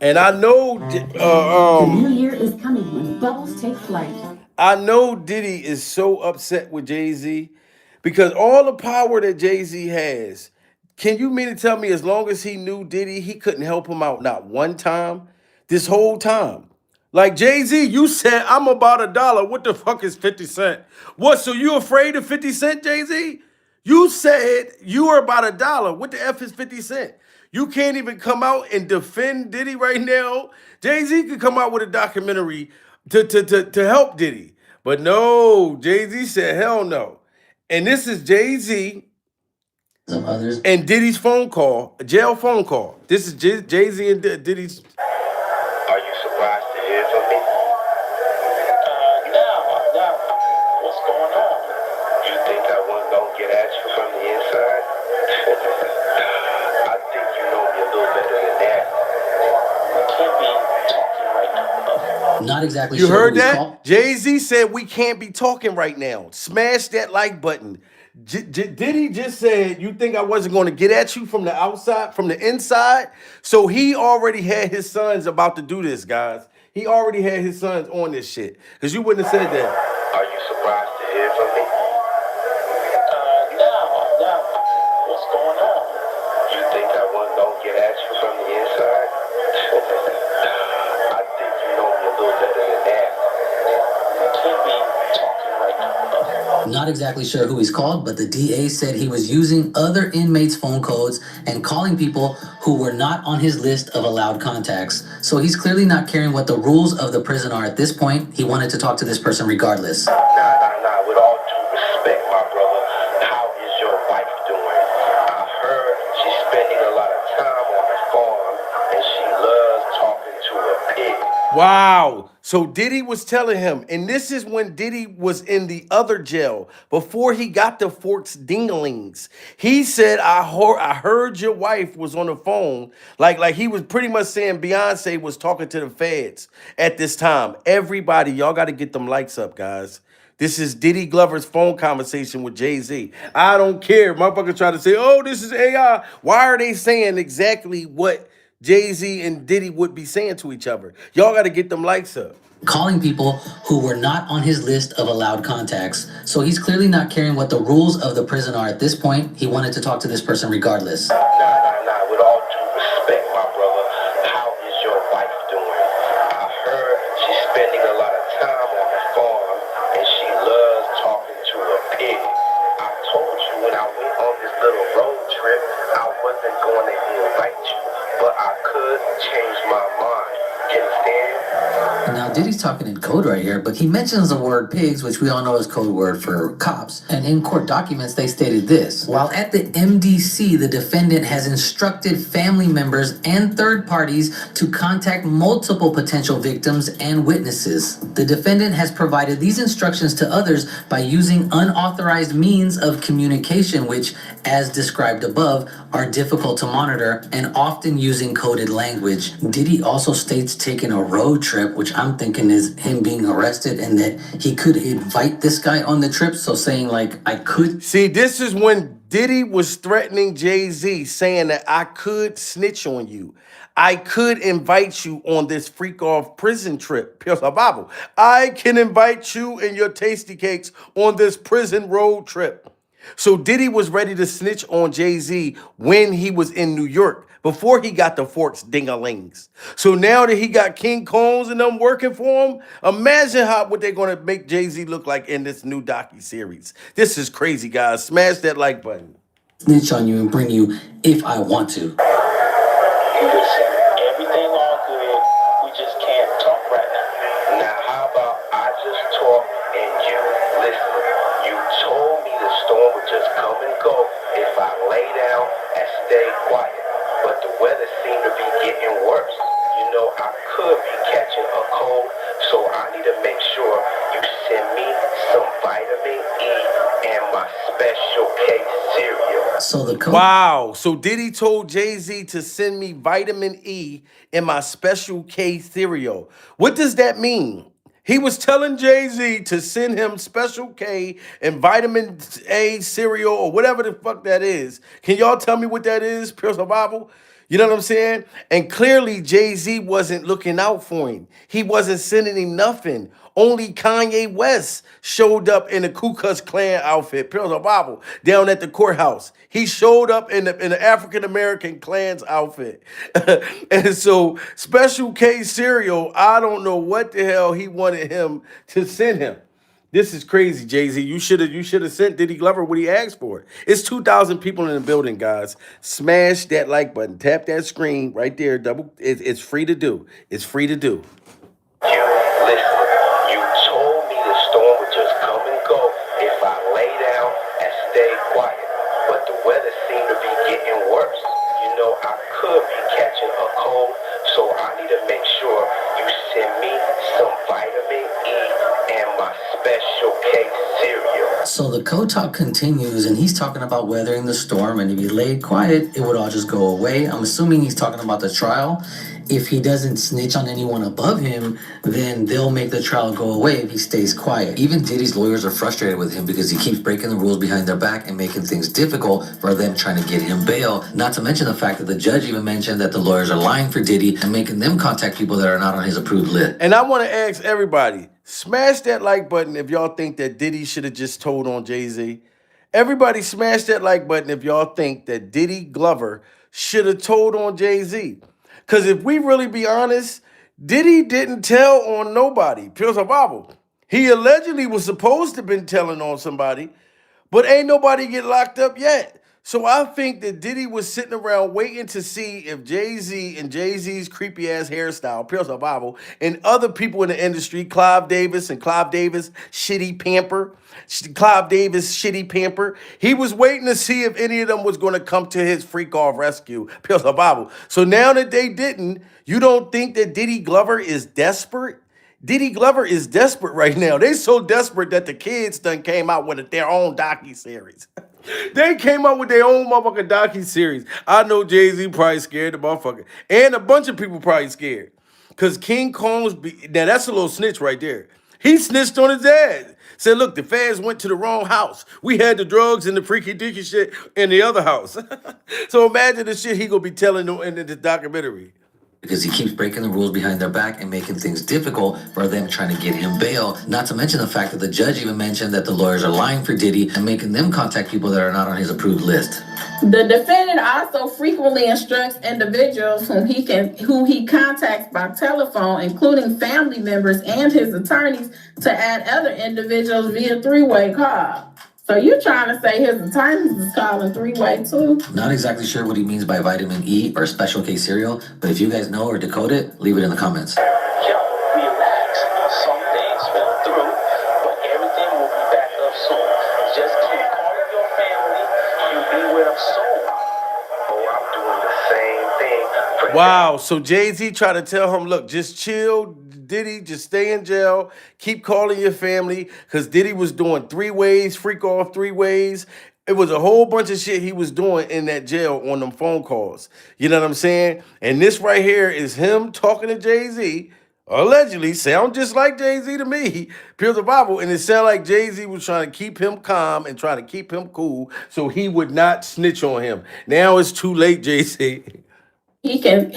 And I know The new year is coming when bubbles take flight. I know Diddy is so upset with Jay-Z because all the power that Jay-Z has, can you mean to tell me as long as he knew Diddy, he couldn't help him out not one time this whole time? Like Jay-Z, you said, I'm about $1. What the fuck is 50 Cent? What, so you afraid of 50 Cent, Jay-Z? You said you were about $1. What the F is 50 Cent? You can't even come out and defend Diddy right now. Jay-Z could come out with a documentary to help Diddy. But no, Jay-Z said, hell no. And this is Jay-Z and Diddy's phone call, a jail phone call. This is Jay-Z and Diddy's. Are you surprised to hear from me? No. What's going on? You think I wasn't gonna get at you from the inside? I think you know me a little better than that. We can't be talking right now. Not exactly You sure heard who he's that? called. Jay-Z said we can't be talking right now. Smash that like button. Diddy just said, you think I wasn't going to get at you from the outside, from the inside? So he already had his sons about to do this, guys. He already had his sons on this shit. Because you wouldn't have said that. Are you surprised to hear from me? No. What's going on? You think I wasn't going to get at you from the inside? I think you know me a little better than that. We can't be talking right now. Not exactly sure who he's called, but the DA said he was using other inmates' phone codes and calling people who were not on his list of allowed contacts. So he's clearly not caring what the rules of the prison are at this point. He wanted to talk to this person regardless. Nah. With all due respect, my brother, how is your wife doing? I heard she's spending a lot of time on the farm, and she loves talking to a pig. Wow. So Diddy was telling him, and this is when Diddy was in the other jail before he got the Forks dinglings. He said, I heard your wife was on the phone. Like he was pretty much saying Beyonce was talking to the feds at this time. Everybody, y'all got to get them likes up, guys. This is Diddy Glover's phone conversation with Jay-Z. I don't care. Motherfucker try to say, oh, this is AI. Why are they saying exactly what Jay-Z and Diddy would be saying to each other? Y'all got to get them likes up. Calling people who were not on his list of allowed contacts. So he's clearly not caring what the rules of the prison are at this point. He wanted to talk to this person regardless. Nah. With all due respect, my brother, how is your wife doing? I heard she's spending a lot of time on the farm, and she loves talking to a pig. I told you when I went on this little road trip, I wasn't going to invite you, but I could change my mind. You understand? Now, Diddy's talking in code right here, but he mentions the word pigs, which we all know is code word for cops. And in court documents, they stated this. While at the MDC, the defendant has instructed family members and third parties to contact multiple potential victims and witnesses. The defendant has provided these instructions to others by using unauthorized means of communication, which, as described above, are difficult to monitor and often using coded language. Diddy also states taking a road trip, which I'm thinking is him being arrested and that he could invite this guy on the trip. So saying like, I could. See, this is when Diddy was threatening Jay-Z, saying that I could snitch on you. I could invite you on this freak off prison trip. Pure Bible. I can invite you and your tasty cakes on this prison road trip. So Diddy was ready to snitch on Jay-Z when he was in New York, before he got the Forks dingalings. So now that he got King Combs and them working for him, imagine what they're going to make Jay-Z look like in this new docu-series. This is crazy, guys. Smash that like button. Snitch on you and bring you if I want to. Listen, everything all good. We just can't talk right now. Now, how about I just talk and you listen? You told me the storm would just come and go if I lay down and stay quiet. But the weather seemed to be getting worse. You know, I could be catching a cold, so I need to make sure you send me some vitamin E and my special K cereal. So the Wow. So Diddy told Jay-Z to send me vitamin E and my special K cereal. What does that mean? He was telling Jay-Z to send him special K and vitamin A cereal or whatever the fuck that is. Can y'all tell me what that is? Pure survival? You know what I'm saying? And clearly Jay-Z wasn't looking out for him. He wasn't sending him nothing. Only Kanye West showed up in a Ku Klux Klan outfit, Pure survival, down at the courthouse. He showed up in the African-American Klan's outfit. And so Special K cereal, I don't know what the hell he wanted him to send him. This is crazy, Jay-Z. You should have sent Diddy Glover what he asked for. It's 2,000 people in the building, guys. Smash that like button. Tap that screen right there. It's free to do. It's free to do. You listen. You told me the storm would just come and go if I lay down and stay quiet. But the weather seemed to be getting worse. You know, I could be catching a cold, so I need to make sure you send me some vitamin E and my special K cereal. So the code talk continues, and he's talking about weathering the storm, and if he laid quiet, it would all just go away. I'm assuming he's talking about the trial. If he doesn't snitch on anyone above him, then they'll make the trial go away if he stays quiet. Even Diddy's lawyers are frustrated with him because he keeps breaking the rules behind their back and making things difficult for them trying to get him bail. Not to mention the fact that the judge even mentioned that the lawyers are lying for Diddy and making them contact people that are not on his approved list. And I want to ask everybody, smash that like button if y'all think that Diddy should have just told on Jay-Z. Everybody smash that like button if y'all think that Diddy Glover should have told on Jay-Z. Because if we really be honest, Diddy didn't tell on nobody. Pure survival. He allegedly was supposed to have been telling on somebody, but ain't nobody get locked up yet. So I think that Diddy was sitting around waiting to see if Jay-Z and Jay-Z's creepy ass hairstyle, Pure Survival, and other people in the industry, Clive Davis, shitty pamper. He was waiting to see if any of them was going to come to his freak off rescue, Pure Survival. So now that they didn't, you don't think that Diddy Glover is desperate? Diddy Glover is desperate right now. They so desperate that the kids done came out with their own docu-series. They came out with their own motherfucking docu-series. I know Jay-Z probably scared the motherfucker. And a bunch of people probably scared. Because King Combs, now that's a little snitch right there. He snitched on his dad. Said, look, the feds went to the wrong house. We had the drugs and the freaky deaky shit in the other house. So imagine the shit he gonna be telling them in the documentary. Because he keeps breaking the rules behind their back and making things difficult for them trying to get him bail. Not to mention the fact that the judge even mentioned that the lawyers are lying for Diddy and making them contact people that are not on his approved list. The defendant also frequently instructs individuals whom he contacts by telephone, including family members and his attorneys, to add other individuals via three-way call. So you're trying to say his attorneys is calling three-way too? Not exactly sure what he means by vitamin E or special K cereal, but if you guys know or decode it, leave it in the comments. Relax. Some things fell through, but everything will be back up soon. Just keep calling your family. You'll be with them soon. Oh, I'm doing the same thing. Wow. So Jay-Z tried to tell him, look, just chill, Diddy, just stay in jail. Keep calling your family. Because Diddy was doing three-ways, freak off three-ways. It was a whole bunch of shit he was doing in that jail on them phone calls. You know what I'm saying? And this right here is him talking to Jay-Z. Allegedly, sound just like Jay-Z to me. Pure survival. And it sounded like Jay-Z was trying to keep him calm and trying to keep him cool so he would not snitch on him. Now it's too late, Jay-Z.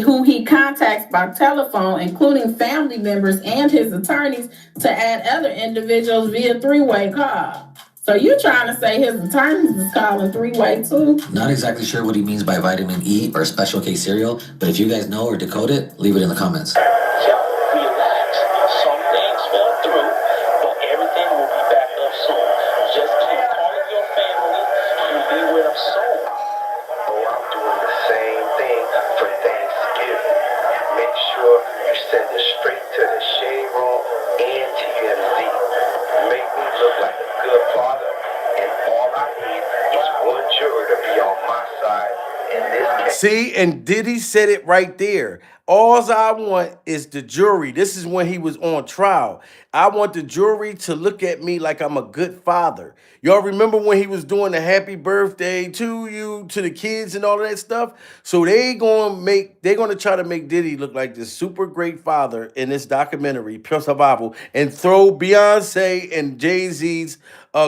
Who he contacts by telephone, including family members and his attorneys, to add other individuals via three-way call. So you're trying to say his attorneys is calling three-way too? Not exactly sure what he means by vitamin E or special K cereal, but if you guys know or decode it, leave it in the comments. Relax. Some things fell through, but everything will be back up soon. Just keep calling your family. You'll be with them soon. Oh, I'm doing the same thing for Thanksgiving. Make sure you send it straight to the Shade Room and TMZ. Make me look like a good father, and all I need is one juror to be on my side in this case. See, and Diddy said it right there. All I want is the jury. This is when he was on trial. I want the jury to look at me like I'm a good father. Y'all remember when he was doing the happy birthday to you, to the kids and all of that stuff? So they're gonna try to make Diddy look like this super great father in this documentary, Pure Survival, and throw Beyonce and Jay-Z's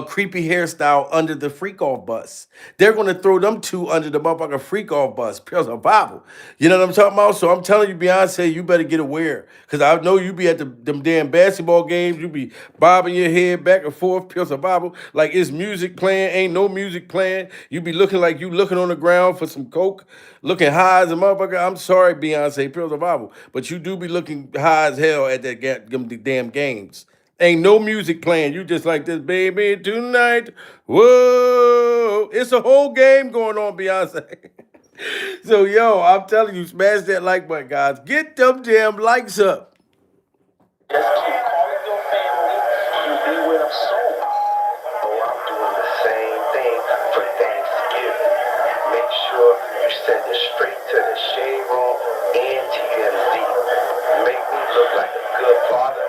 creepy hairstyle under the freak off bus. They're gonna throw them two under the motherfucking freak off bus, Pure Survival. You know what I'm talking about? So I'm telling you, Beyonce, you better get aware. Because I know you be at them damn basketball games, you be bobbing your head back and forth, Pure Survival, like it's music playing, ain't no music playing. You be looking like you looking on the ground for some coke, looking high as a motherfucker. I'm sorry, Beyonce, Pure Survival, but you do be looking high as hell at them damn games. Ain't no music playing. You just like this, baby, tonight. Whoa. It's a whole game going on, Beyonce. So, yo, I'm telling you, smash that like button, guys. Get them damn likes up. Just keep calling your family. You'll be with them soon. Oh, I'm doing the same thing for Thanksgiving. Make sure you send it straight to the Shade Room and TMZ. Make me look like a good father,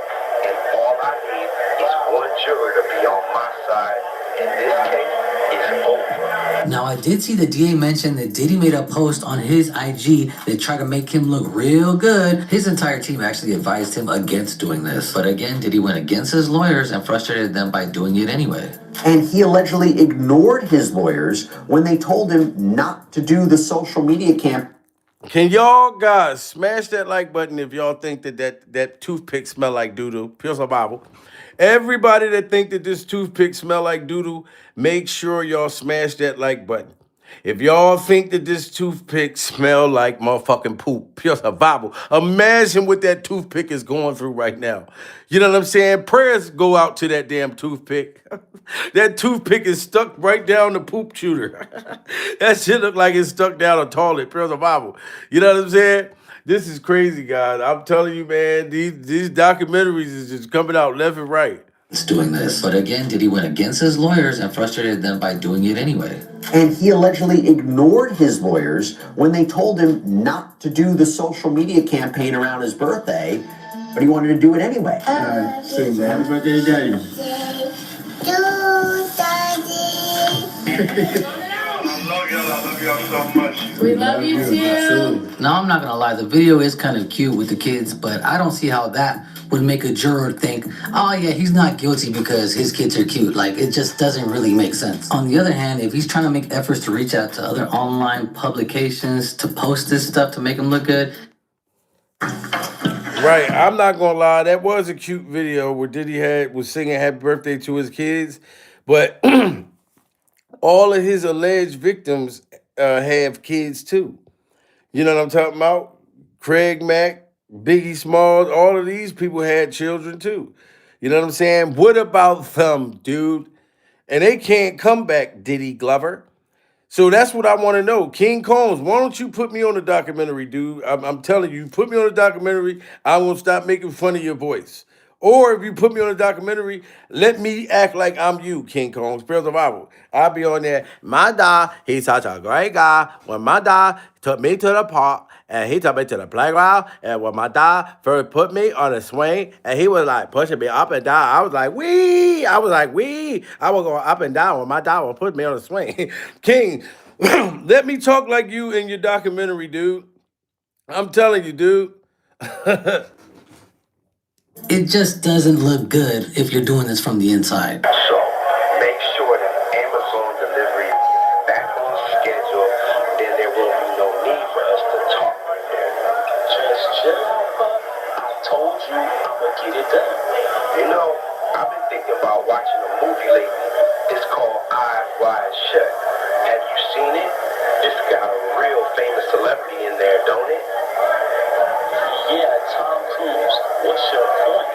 and all I need is one juror to be on my side. In this case, it's over. Now, I did see the DA mention that Diddy made a post on his IG that tried to make him look real good. His entire team actually advised him against doing this. But again, Diddy went against his lawyers and frustrated them by doing it anyway. And he allegedly ignored his lawyers when they told him not to do the social media campaign. Can y'all guys smash that like button if y'all think that toothpick smell like doo-doo? Pure Survival. Everybody that think that this toothpick smell like doo-doo, make sure y'all smash that like button. If y'all think that this toothpick smell like motherfucking poop, Pure Survival, imagine what that toothpick is going through right now. You know what I'm saying? Prayers go out to that damn toothpick. That toothpick is stuck right down the poop shooter. That shit look like it's stuck down a toilet, Pure Survival. You know what I'm saying? This is crazy, guys. I'm telling you, man, these documentaries is just coming out left and right. It's doing this. But again, Diddy went against his lawyers and frustrated them by doing it anyway. And he allegedly ignored his lawyers when they told him not to do the social media campaign around his birthday. but he wanted to do it anyway. Say happy birthday, Daddy. We love you too. Now, I'm not gonna lie, the video is kind of cute with the kids, but I don't see how that would make a juror think, oh yeah, he's not guilty because his kids are cute. Like, it just doesn't really make sense. On the other hand, if he's trying to make efforts to reach out to other online publications to post this stuff to make him look good. Right, I'm not gonna lie, that was a cute video where Diddy was singing happy birthday to his kids, but all of his alleged victims have kids too. You know what I'm talking about? Craig Mack, Biggie Smalls, all of these people had children too. You know what I'm saying? What about them, dude? And they can't come back, Diddy Glover. So that's what I want to know. King Combs, why don't you put me on the documentary, dude? I'm telling you, put me on the documentary, I won't stop making fun of your voice. Or if you put me on a documentary, let me act like I'm you, King Combs, Spiritual Survival. I'll be on there. My dad, he's such a great guy. When my dad took me to the park, and he took me to the playground, and when my dad first put me on a swing, and he was like pushing me up and down, I was like, wee! I was like, wee! I was going up and down when my dad would put me on a swing. King, let me talk like you in your documentary, dude. I'm telling you, dude. It just doesn't look good if you're doing this from the inside. So make sure that Amazon delivery is back on schedule. Then there will be no need for us to talk. Just chill out, bud. I told you I'ma get it done. You know, I've been thinking about watching a movie lately. It's called Eyes Wide Shut. Have you seen it? It's got a real famous celebrity in there, don't it? Yeah, Tom Cruise. What's your point?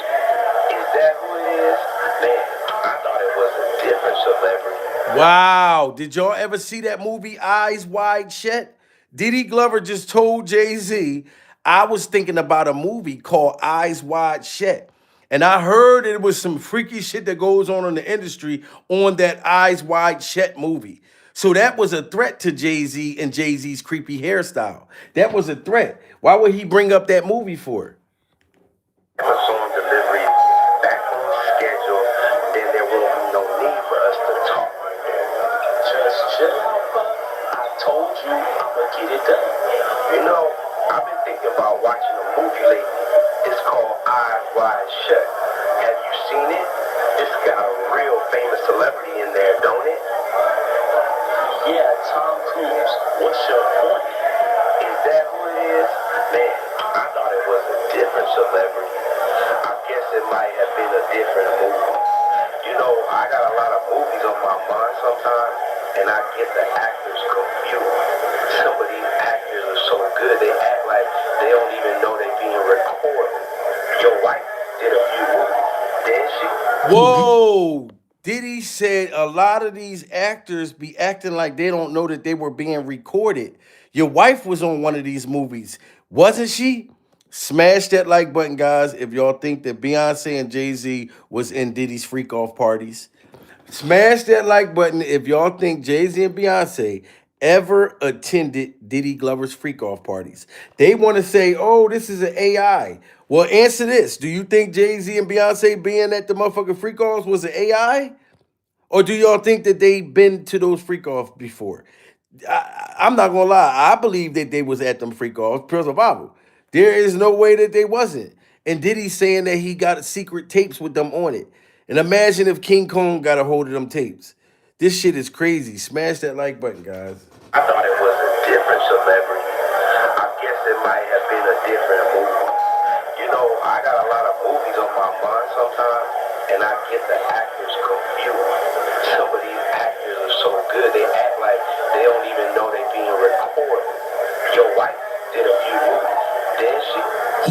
Is that who it is? Man, I thought it was a different celebrity. Wow. Did y'all ever see that movie Eyes Wide Shut? Diddy Glover just told Jay-Z, I was thinking about a movie called Eyes Wide Shut. And I heard it was some freaky shit that goes on in the industry on that Eyes Wide Shut movie. So that was a threat to Jay-Z and Jay-Z's creepy hairstyle. That was a threat. Why would he bring up that movie for? Amazon delivery is back on schedule. Then there will be no need for us to talk. Just chill out, bud. I told you I'ma get it done. You know, I've been thinking about watching a movie lately. It's called Eyes Wide Shut. Have you seen it? It's got a real famous celebrity in there, don't it? Yeah, Tom Cruise. What's your point? Is that who it is? Man, I thought it was a different celebrity. I guess it might have been a different movie. You know, I got a lot of movies on my mind sometimes, and I get the actors confused. Some of these actors are so good, they act like they don't even know they're being recorded. Your wife did a few movies, didn't she? Whoa. Diddy said a lot of these actors be acting like they don't know that they were being recorded. Your wife was on one of these movies, wasn't she? Smash that like button, guys, if y'all think that Beyonce and Jay-Z was in Diddy's freak off parties. Smash that like button if y'all think Jay-Z and Beyonce ever attended Diddy Glover's freak off parties. They want to say, oh, this is an AI. Well, answer this. Do you think Jay-Z and Beyonce being at the motherfucking freak offs was an AI? Or do y'all think that they been to those freak offs before? I'm not gonna lie. I believe that they was at them freak offs. Pure survival. There is no way that they wasn't. And Diddy's saying that he got secret tapes with them on it. And imagine if King Kong got a hold of them tapes. This shit is crazy. Smash that like button, guys. I thought it was a different celebrity. I guess it might have been a different movie. You know, I got a lot of movies on my mind sometimes, and I get the actors confused. Some of these actors are so good, they act like they don't even know they're being recorded. Your wife did a few movies, didn't she?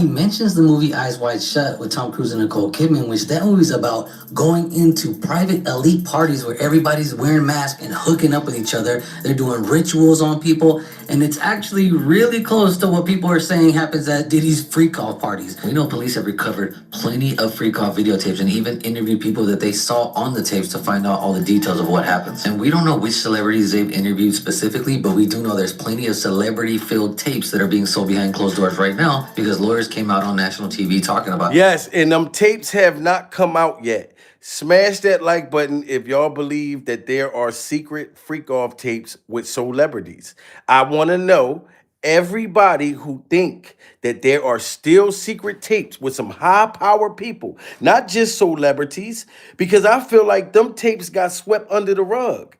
He mentions the movie Eyes Wide Shut with Tom Cruise and Nicole Kidman, which that movie's about going into private elite parties where everybody's wearing masks and hooking up with each other. They're doing rituals on people, and it's actually really close to what people are saying happens at Diddy's freak-off parties. We know police have recovered plenty of freak-off videotapes and even interviewed people that they saw on the tapes to find out all the details of what happens. And we don't know which celebrities they've interviewed specifically, but we do know there's plenty of celebrity-filled tapes that are being sold behind closed doors right now because lawyers came out on national TV talking about it. Yes, and them tapes have not come out yet. Smash that like button if y'all believe that there are secret freak off tapes with celebrities. I want to know everybody who think that there are still secret tapes with some high power people, not just celebrities, because I feel like them tapes got swept under the rug.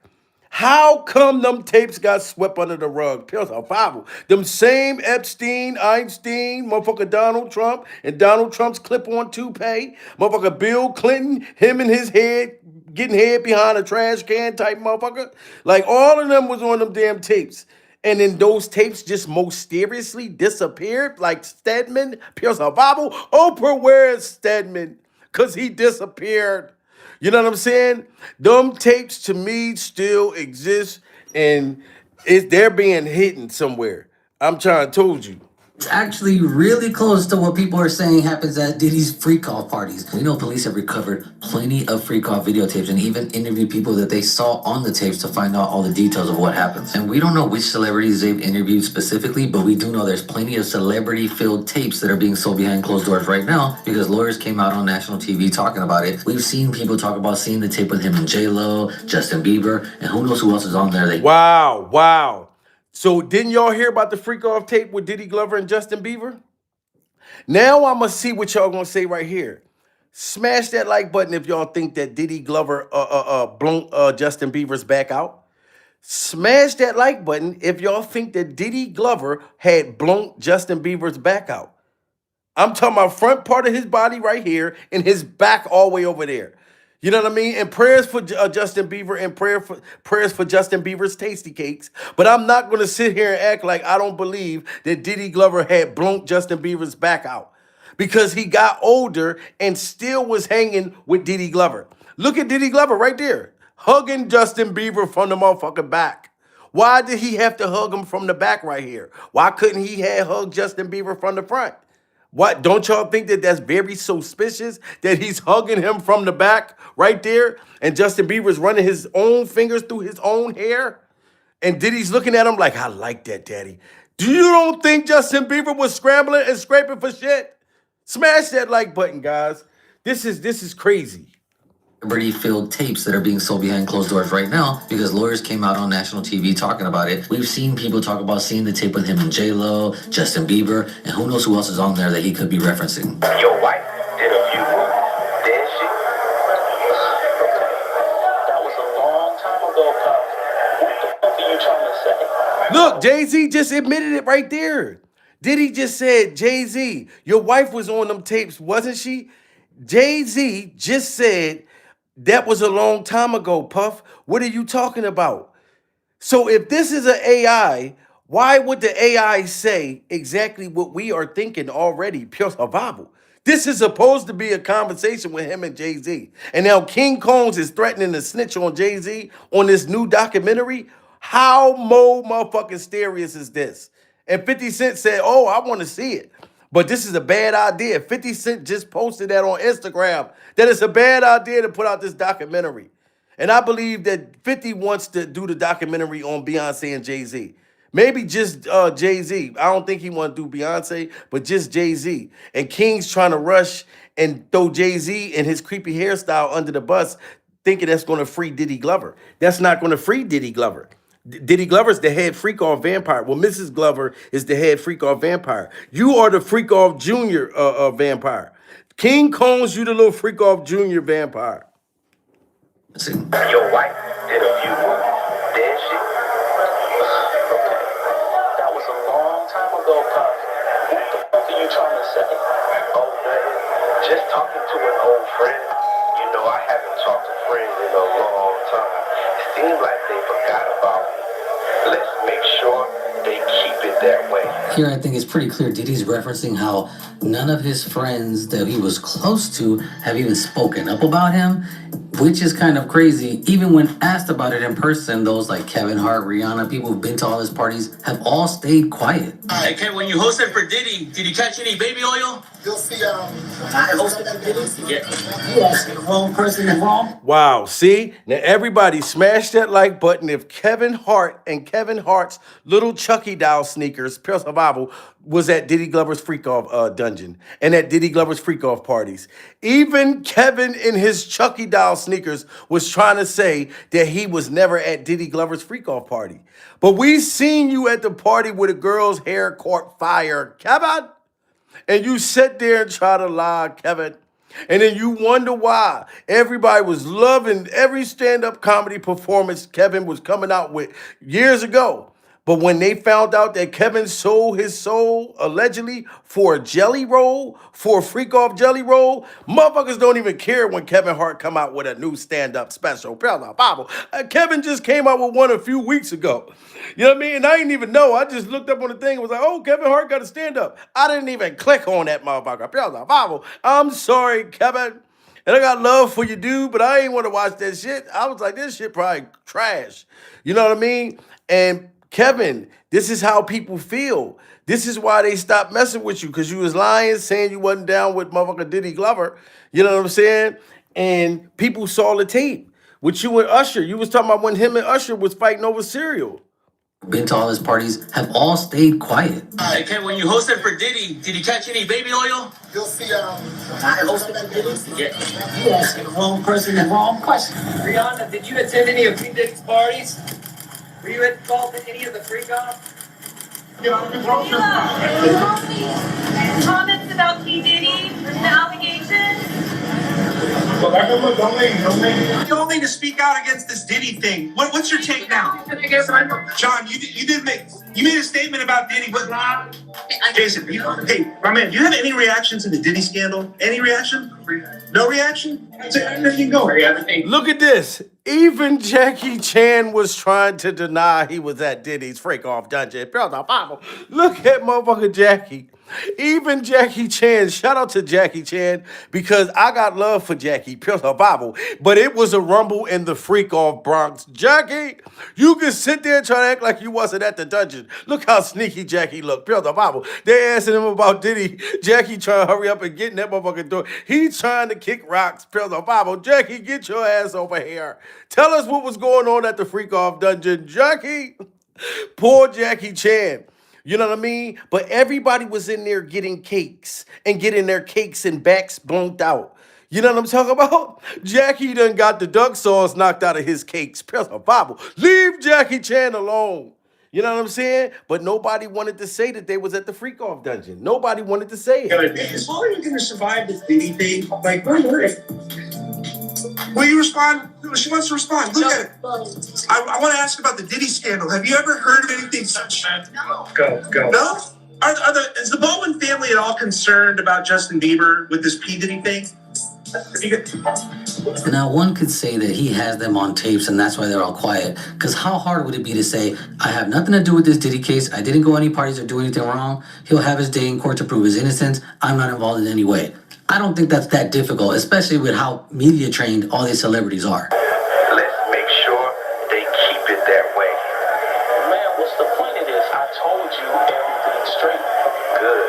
How come them tapes got swept under the rug? Pure survival. Them same Epstein, Einstein, motherfucker Donald Trump, and Donald Trump's clip-on toupee, motherfucker Bill Clinton, him and his head, getting head behind a trash can type motherfucker. Like, all of them was on them damn tapes. And then those tapes just mysteriously disappeared, like Stedman, pure survival. Oprah, where's Stedman? Because he disappeared. You know what I'm saying? Them tapes to me still exist, and they're being hidden somewhere. I'm trying to told you. It's actually really close to what people are saying happens at Diddy's freak-off parties. We know police have recovered plenty of freak-off videotapes and even interviewed people that they saw on the tapes to find out all the details of what happens. And we don't know which celebrities they've interviewed specifically, but we do know there's plenty of celebrity-filled tapes that are being sold behind closed doors right now because lawyers came out on national TV talking about it. We've seen people talk about seeing the tape with him and J-Lo, Justin Bieber, and who knows who else is on there. Wow. So didn't y'all hear about the freak off tape with Diddy Glover and Justin Bieber? Now I'm going to see what y'all going to say right here. Smash that like button if y'all think that Diddy Glover blown Justin Bieber's back out. Smash that like button if y'all think that Diddy Glover had blown Justin Bieber's back out. I'm talking about front part of his body right here and his back all the way over there. You know what I mean? And prayers for Justin Bieber and prayers for Justin Bieber's tasty cakes. But I'm not going to sit here and act like I don't believe that Diddy Glover had blown Justin Bieber's back out. Because he got older and still was hanging with Diddy Glover. Look at Diddy Glover right there. Hugging Justin Bieber from the motherfucking back. Why did he have to hug him from the back right here? Why couldn't he have hugged Justin Bieber from the front? What, don't y'all think that that's very suspicious that he's hugging him from the back right there and Justin Bieber's running his own fingers through his own hair? And Diddy's looking at him like, I like that, daddy. Do you don't think Justin Bieber was scrambling and scraping for shit? Smash that like button, guys. This is crazy. Celebrity-filled tapes that are being sold behind closed doors right now because lawyers came out on national TV talking about it. We've seen people talk about seeing the tape with him and J-Lo, Justin Bieber, and who knows who else is on there that he could be referencing. Your wife did a few moves, didn't she? That was a long time ago, Pop. What the fuck are you trying to say? Look, Jay-Z just admitted it right there. Diddy just said, Jay-Z, your wife was on them tapes, wasn't she? Jay-Z just said, that was a long time ago, Puff. What are you talking about? So if this is an AI, why would the AI say exactly what we are thinking already? Pure survival. This is supposed to be a conversation with him and Jay-Z. And now King Combs is threatening to snitch on Jay-Z on this new documentary. How motherfucking serious is this? And 50 Cent said, oh, I want to see it. But this is a bad idea. 50 Cent just posted that on Instagram, that it's a bad idea to put out this documentary. And I believe that 50 wants to do the documentary on Beyonce and Jay-Z. Maybe just Jay-Z. I don't think he want to do Beyonce, but just Jay-Z. And King's trying to rush and throw Jay-Z and his creepy hairstyle under the bus, thinking that's going to free Diddy Glover. That's not going to free Diddy Glover. Diddy Glover's the head freak-off vampire. Well, Mrs. Glover is the head freak-off vampire. You are the freak-off junior vampire. King Combs, you the little freak-off junior vampire. Your wife did a few moves, didn't she? That was a long time ago, Pop. What the fuck are you trying to say? Oh, man, just talking to an old friend. You know, I haven't talked to friends in a long time. It seems like they forgot about me. Let's make sure they keep it that way. Here I think it's pretty clear Diddy's referencing how none of his friends that he was close to have even spoken up about him. which is kind of crazy. Even when asked about it in person, those like Kevin Hart, Rihanna, people who've been to all his parties have all stayed quiet. Hey, Ken, when you hosted for Diddy, did you catch any baby oil? You'll see, I hosted for Diddy? Yeah. You asking the wrong person involved? Wow, see? Now everybody smash that like button if Kevin Hart and Kevin Hart's little Chucky doll sneakers, Pure Survival, was at Diddy Glover's freak-off dungeon and at Diddy Glover's freak-off parties. Even Kevin in his Chucky doll sneakers was trying to say that he was never at Diddy Glover's freak-off party. But we seen you at the party where the girl's hair caught fire, Kevin. And you sit there and try to lie, Kevin. And then you wonder why everybody was loving every stand-up comedy performance Kevin was coming out with years ago. But when they found out that Kevin sold his soul, allegedly, for a jelly roll, for a freak-off jelly roll, motherfuckers don't even care when Kevin Hart come out with a new stand-up special. Kevin just came out with one a few weeks ago. You know what I mean? And I didn't even know. I just looked up on the thing and was like, oh, Kevin Hart got a stand-up. I didn't even click on that motherfucker. I'm sorry, Kevin. And I got love for you, dude, but I ain't want to watch that shit. I was like, this shit probably trash. You know what I mean? And Kevin, this is how people feel. This is why they stopped messing with you, because you was lying, saying you wasn't down with motherfucker Diddy Glover. You know what I'm saying? And people saw the tape with you and Usher. You was talking about when him and Usher was fighting over cereal. Been to all his parties have all stayed quiet. Hey, Ken, when you hosted for Diddy, did you catch any baby oil? You'll see, I hosted for Diddy? Yeah. You asking the wrong person the wrong question. Rihanna, did you attend any of P. Diddy's parties? Were you involved in any of the freak-off? Comments about P. Diddy, the allegations? You all need to speak out against this Diddy thing. What's your take now? John, you made a statement about Diddy. What? Jason, hey, my man, do you have any reaction to the Diddy scandal? Any reaction? No reaction? There you go. Look at this. Even Jackie Chan was trying to deny he was at Diddy's freak-off dungeon. Look at motherfucker Jackie. Even Jackie Chan, shout out to Jackie Chan, because I got love for Jackie, but it was a rumble in the freak-off Bronx. Jackie, you can sit there and try to act like you wasn't at the dungeon. Look how sneaky Jackie looked. They asking him about Diddy. Jackie trying to hurry up and get in that motherfucking door. He's trying to kick rocks. Jackie, get your ass over here. Tell us what was going on at the freak-off dungeon, Jackie. Poor Jackie Chan. You know what I mean? But everybody was in there getting cakes and getting their cakes and backs blown out. You know what I'm talking about? Jackie done got the duck sauce knocked out of his cakes. Leave Jackie Chan alone. You know what I'm saying? But nobody wanted to say that they was at the freak-off dungeon. Nobody wanted to say it. Is Molly going to survive this Diddy thing? Like, where were it? Will you respond? She wants to respond. Look at it. I want to ask about the Diddy scandal. Have you ever heard of anything such? No. Go. No? Is the Baldwin family at all concerned about Justin Bieber with this P. Diddy thing? Now, one could say that he has them on tapes and that's why they're all quiet. Because how hard would it be to say, I have nothing to do with this Diddy case, I didn't go any parties or do anything wrong, he'll have his day in court to prove his innocence, I'm not involved in any way. I don't think that's that difficult, especially with how media trained all these celebrities are. Let's make sure they keep it that way. Man, what's the point of this? I told you everything straight. Good.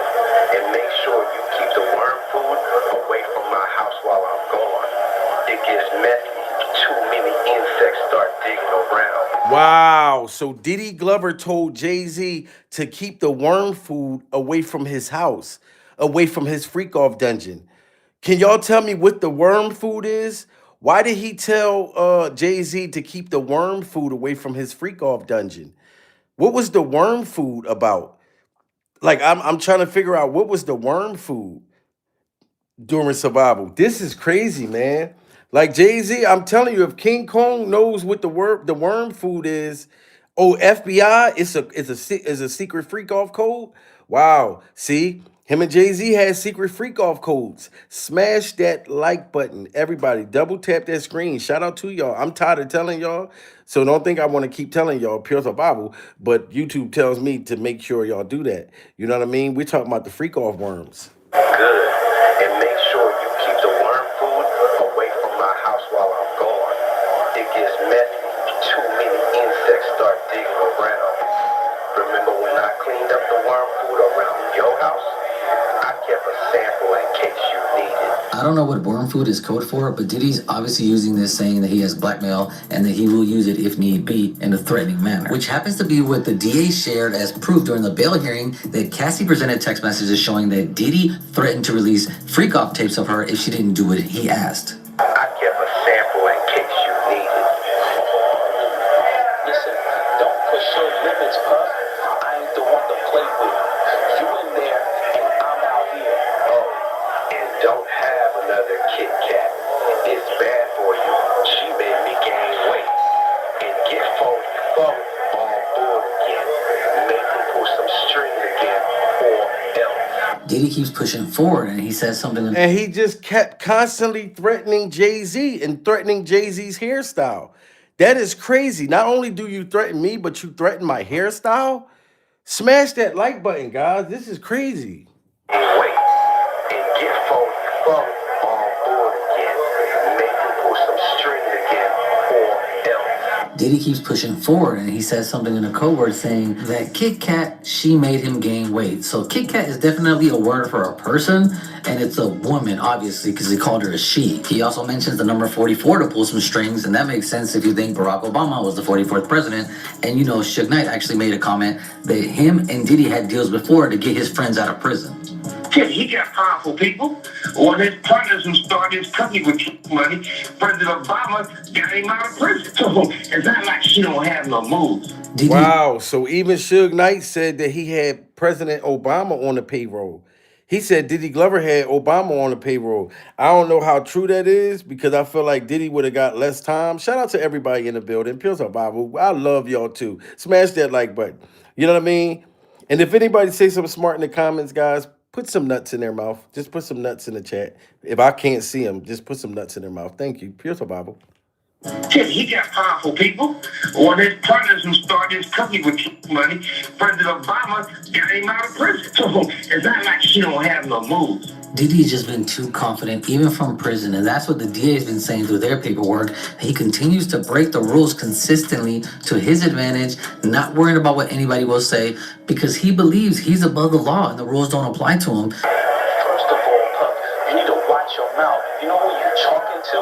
And make sure you keep the worm food away from my house while I'm gone. It gets messy. Too many insects start digging around. Wow. So Diddy Glover told Jay-Z to keep the worm food away from his house, away from his freak-off dungeon. Can y'all tell me what the worm food is? Why did he tell Jay-Z to keep the worm food away from his freak-off dungeon? What was the worm food about? Like, I'm trying to figure out what was the worm food during survival. This is crazy, man. Like Jay-Z, I'm telling you, if King Kong knows what the worm food is, oh, FBI, it's a secret freak-off code? Wow. See? Him and Jay-Z had secret freak-off codes. Smash that like button. Everybody, double tap that screen. Shout out to y'all. I'm tired of telling y'all, so don't think I want to keep telling y'all Pure Survival, but YouTube tells me to make sure y'all do that. You know what I mean? We're talking about the freak-off worms. Good. And make sure you keep the worm food away from my house while I'm gone. worm food around your house, I kept a sample in case you need it. I don't know what worm food is code for, but Diddy's obviously using this saying that he has blackmail and that he will use it if need be in a threatening manner, which happens to be what the DA shared as proof during the bail hearing that Cassie presented text messages showing that Diddy threatened to release freak-off tapes of her if she didn't do what he asked. I kept a sample in case you need it. Listen, don't push your limits, Puff. I ain't the one to play with. You in there, and I'm out here. Oh, and don't have another Kit Kat. It's bad for you. She made me gain weight. And get 44 on board again. Make me pull some strings again, or else. Diddy keeps pushing forward and he says something. And he just kept constantly threatening Jay-Z and threatening Jay-Z's hairstyle. That is crazy. Not only do you threaten me, but you threaten my hairstyle. Smash that like button, guys. This is crazy. Wait, and get 44 on board again. Make me pull some strings again, or else. Diddy keeps pushing forward and he says something in a code word saying that Kit Kat, she made him gain weight. So Kit Kat is definitely a word for a person, and it's a woman, obviously, because he called her a she. He also mentions the number 44 to pull some strings, and that makes sense if you think Barack Obama was the 44th president. And you know, Suge Knight actually made a comment that him and Diddy had deals before to get his friends out of prison. Kid, he got powerful people. One of his partners who started his company with money, President Obama got him out of prison. So it's not like she don't have no moves. Wow. So even Suge Knight said that he had President Obama on the payroll. He said Diddy Glover had Obama on the payroll. I don't know how true that is because I feel like Diddy would have got less time. Shout out to everybody in the building. Pills Up Bible. I love y'all too. Smash that like button. You know what I mean? And if anybody say something smart in the comments, guys, put some nuts in their mouth. Just put some nuts in the chat. If I can't see them, just put some nuts in their mouth. Thank you. Pills Up Bible. Kid, he got powerful people. One of his partners who started his company with money, President Obama got him out of prison. So it's not like she don't have no moves. Diddy's just been too confident, even from prison, and that's what the DA has been saying through their paperwork. He continues to break the rules consistently to his advantage, not worrying about what anybody will say, because he believes he's above the law and the rules don't apply to him. First of all, Puff, you need to watch your mouth. You know who you're talking to?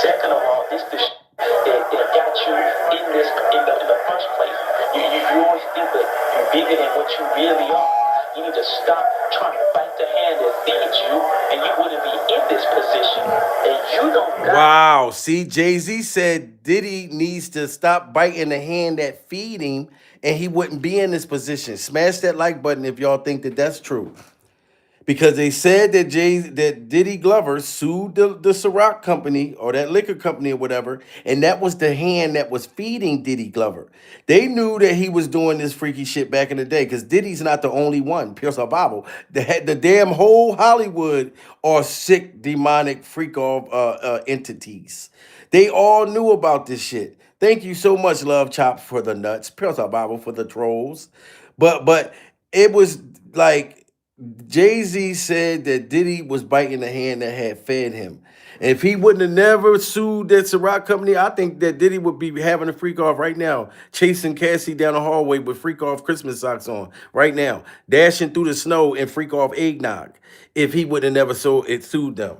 Second of all, this the that got you in the first place. You always think that you're bigger than what you really are. You need to stop trying to bite the hand that feeds you, and you wouldn't be in this position. And you don't got. Wow. See, Jay-Z said Diddy needs to stop biting the hand that feed him, and he wouldn't be in this position. Smash that like button if y'all think that that's true. Because they said that Diddy Glover sued the Ciroc company or that liquor company or whatever, and that was the hand that was feeding Diddy Glover. They knew that he was doing this freaky shit back in the day because Diddy's not the only one. Pierce our Bible. The damn whole Hollywood are sick, demonic, freak-off entities. They all knew about this shit. Thank you so much, Love Chop, for the nuts. Pierce our Bible for the trolls. But it was like Jay-Z said that Diddy was biting the hand that had fed him. And if he wouldn't have never sued that Ciroc company, I think that Diddy would be having a freak off right now, chasing Cassie down the hallway with freak off Christmas socks on right now, dashing through the snow and freak off eggnog if he would have never sued them.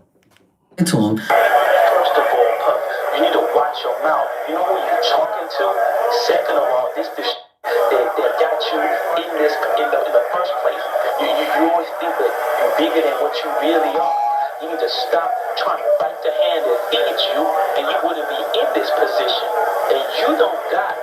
To him. First of all, Puff, you need to watch your mouth. You know who you're talking to? Second of all, this the that got you in the first place. You always think that you're bigger than what you really are. You need to stop trying to bite the hand that feeds you, and you wouldn't be in this position. And you don't got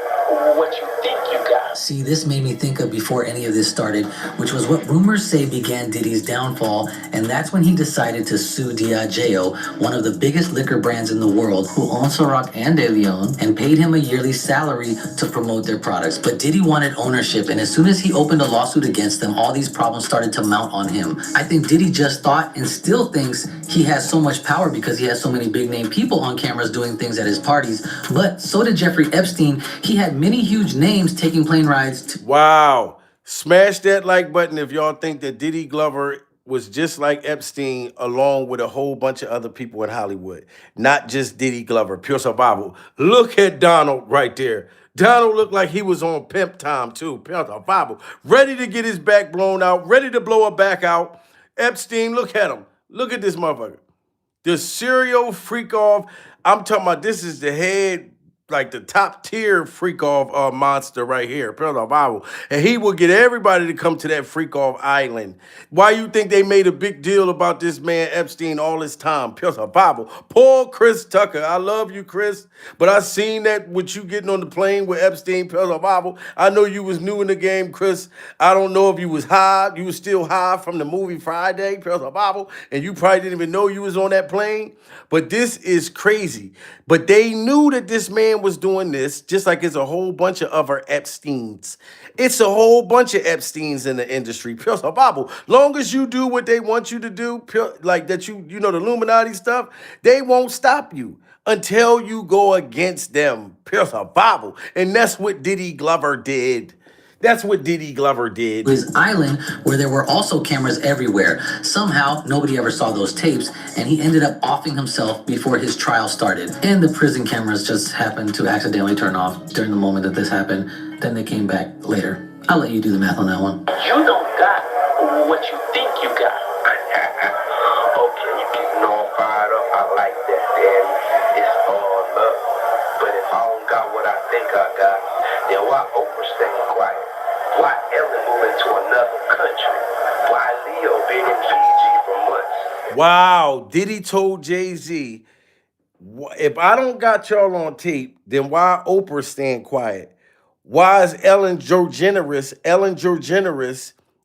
what you think you got. See, this made me think of before any of this started, which was what rumors say began Diddy's downfall, and that's when he decided to sue Diageo, one of the biggest liquor brands in the world, who owns Ciroc and De Leon, and paid him a yearly salary to promote their products. But Diddy wanted ownership, and as soon as he opened a lawsuit against them, all these problems started to mount on him. I think Diddy just thought and still thinks he has so much power because he has so many big name people on cameras doing things at his parties, but so did Jeffrey Epstein. He had many huge names taking plane rides to— Wow. Smash that like button if y'all think that Diddy Glover was just like Epstein along with a whole bunch of other people in Hollywood. Not just Diddy Glover. Pure survival. Look at Donald right there. Donald looked like he was on pimp time too. Pimp the Bible. Ready to get his back blown out, ready to blow a back out. Epstein, look at him. Look at this motherfucker. The serial freak off. I'm talking about this is the head, like the top tier freak off monster right here. Bible. And he will get everybody to come to that freak off island. Why you think they made a big deal about this man Epstein all this time? Bible. Poor Chris Tucker. I love you, Chris. But I seen that with you getting on the plane with Epstein. Bible. I know you was new in the game, Chris. I don't know if you was high. You was still high from the movie Friday. Bible. And you probably didn't even know you was on that plane. But this is crazy. But they knew that this man was doing this, just like it's a whole bunch of other Epsteins. It's a whole bunch of Epsteins in the industry. Bible. Long as you do what they want you to do, like that you know, the Illuminati stuff, they won't stop you until you go against them. Bible. And that's what Diddy Glover did. That's what Diddy Glover did. His island, where there were also cameras everywhere. Somehow, nobody ever saw those tapes, and he ended up offing himself before his trial started. And the prison cameras just happened to accidentally turn off during the moment that this happened. Then they came back later. I'll let you do the math on that one. You don't got what you think you got. Okay, you getting all fired up. I like that, Daddy. It's all love. But if I don't got what I think I got, then why Oprah staying quiet? Why Ellen moving to another country? Why Leo been in Fiji for months? Wow, Diddy told Jay-Z, if I don't got y'all on tape, then why Oprah staying quiet? Why is Ellen DeGeneres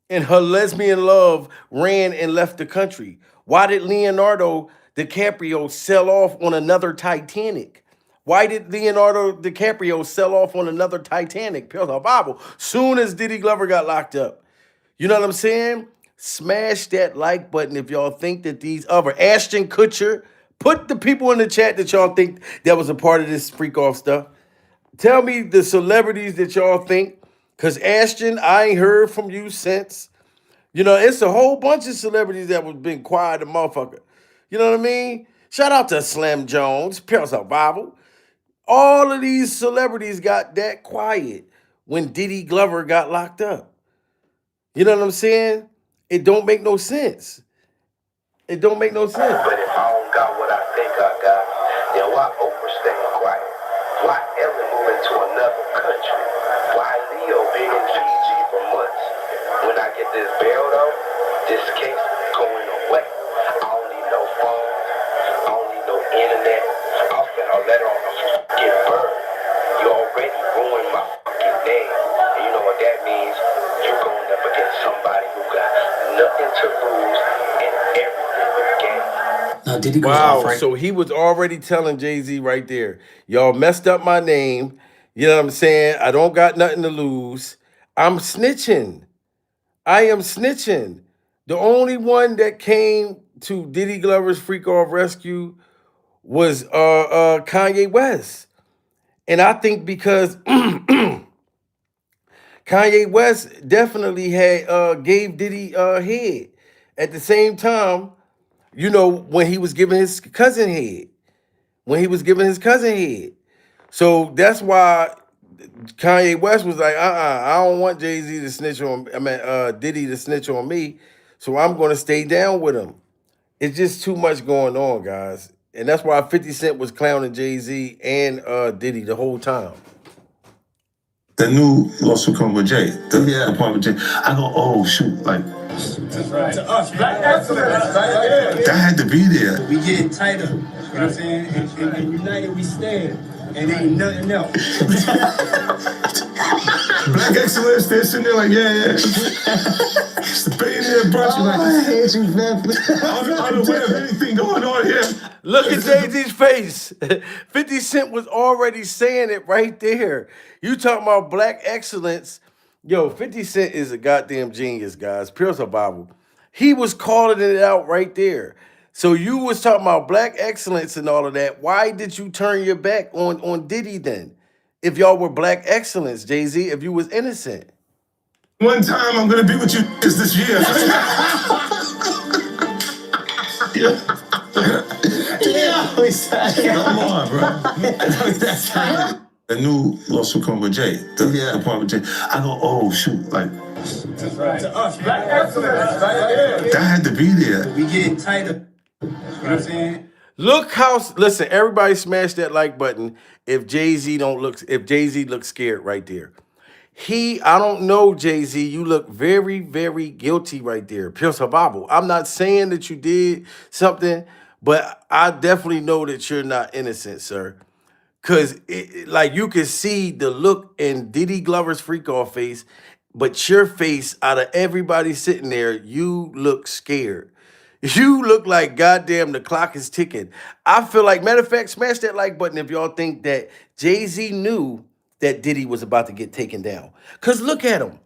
and her lesbian love ran and left the country? Why did Leonardo DiCaprio sell off on another Titanic? Why did Leonardo DiCaprio sell off on another Titanic? Bible. Soon as Diddy Glover got locked up. You know what I'm saying? Smash that like button if y'all think that these other Ashton Kutcher, put the people in the chat that y'all think that was a part of this freak off stuff. Tell me the celebrities that y'all think, because Ashton, I ain't heard from you since. You know, it's a whole bunch of celebrities that was been quiet, the motherfucker. You know what I mean? Shout out to Slim Jones, Bible. All of these celebrities got that quiet when Diddy Glover got locked up. You know what I'm saying? It don't make no sense. It don't make no sense. But if I don't got what I think I got, then why Oprah staying quiet? Why Ellen moving to another country? Why Leo been in Fiji for months? When I get this bail though, this case going away. I don't need no phone. I don't need no internet. I'll send a letter on the fucking bird. You already ruined my fucking name. And you know what that means? You're going up against somebody who got nothing to lose and everything to gain. Now, Diddy goes Wow, off, right? so he was already telling Jay-Z right there, y'all messed up my name. You know what I'm saying? I don't got nothing to lose. I'm snitching. I am snitching. The only one that came to Diddy Glover's freak off rescue was Kanye West. And I think because Kanye West definitely had gave Diddy head. At the same time, you know, when he was giving his cousin head. So that's why Kanye West was like, I don't want Jay-Z to snitch on, Diddy to snitch on me. So I'm going to stay down with him. It's just too much going on, guys. And that's why 50 Cent was clowning Jay-Z and Diddy the whole time. The new lawsuit come with Jay, the appointment with Jay. I go, oh shoot, like that's right. To us, black excellence. That had to be there. We getting tighter, you know what I'm saying? And united we stand, and ain't nothing else. Black excellence, they're sitting there like, yeah. It's the billionaire brunch. Like, I hate you, man. I'm unaware of anything going on here. Look at Jay-Z's face. 50 Cent was already saying it right there. You talking about black excellence. Yo, 50 Cent is a goddamn genius, guys. Pure survival. He was calling it out right there. So you was talking about black excellence and all of that. Why did you turn your back on Diddy then? If y'all were black excellence, Jay-Z, if you was innocent. One time I'm gonna be with you this year. Come on, bro. The new lawsuit coming with Jay, the part with Jay. I go, oh shoot, like That's right. To us, black excellence, right? that had to be there. We getting tighter. You know what I'm saying? Look how, listen, everybody smash that like button if Jay-Z looks scared right there. I don't know, Jay-Z, you look very, very guilty right there. Pure survival. I'm not saying that you did something, but I definitely know that you're not innocent, sir. Cause like you can see the look in Diddy Glover's freak off face, but your face out of everybody sitting there, you look scared. You look like goddamn the clock is ticking. I feel like, matter of fact, smash that like button if y'all think that Jay-Z knew that Diddy was about to get taken down. Cause look at him.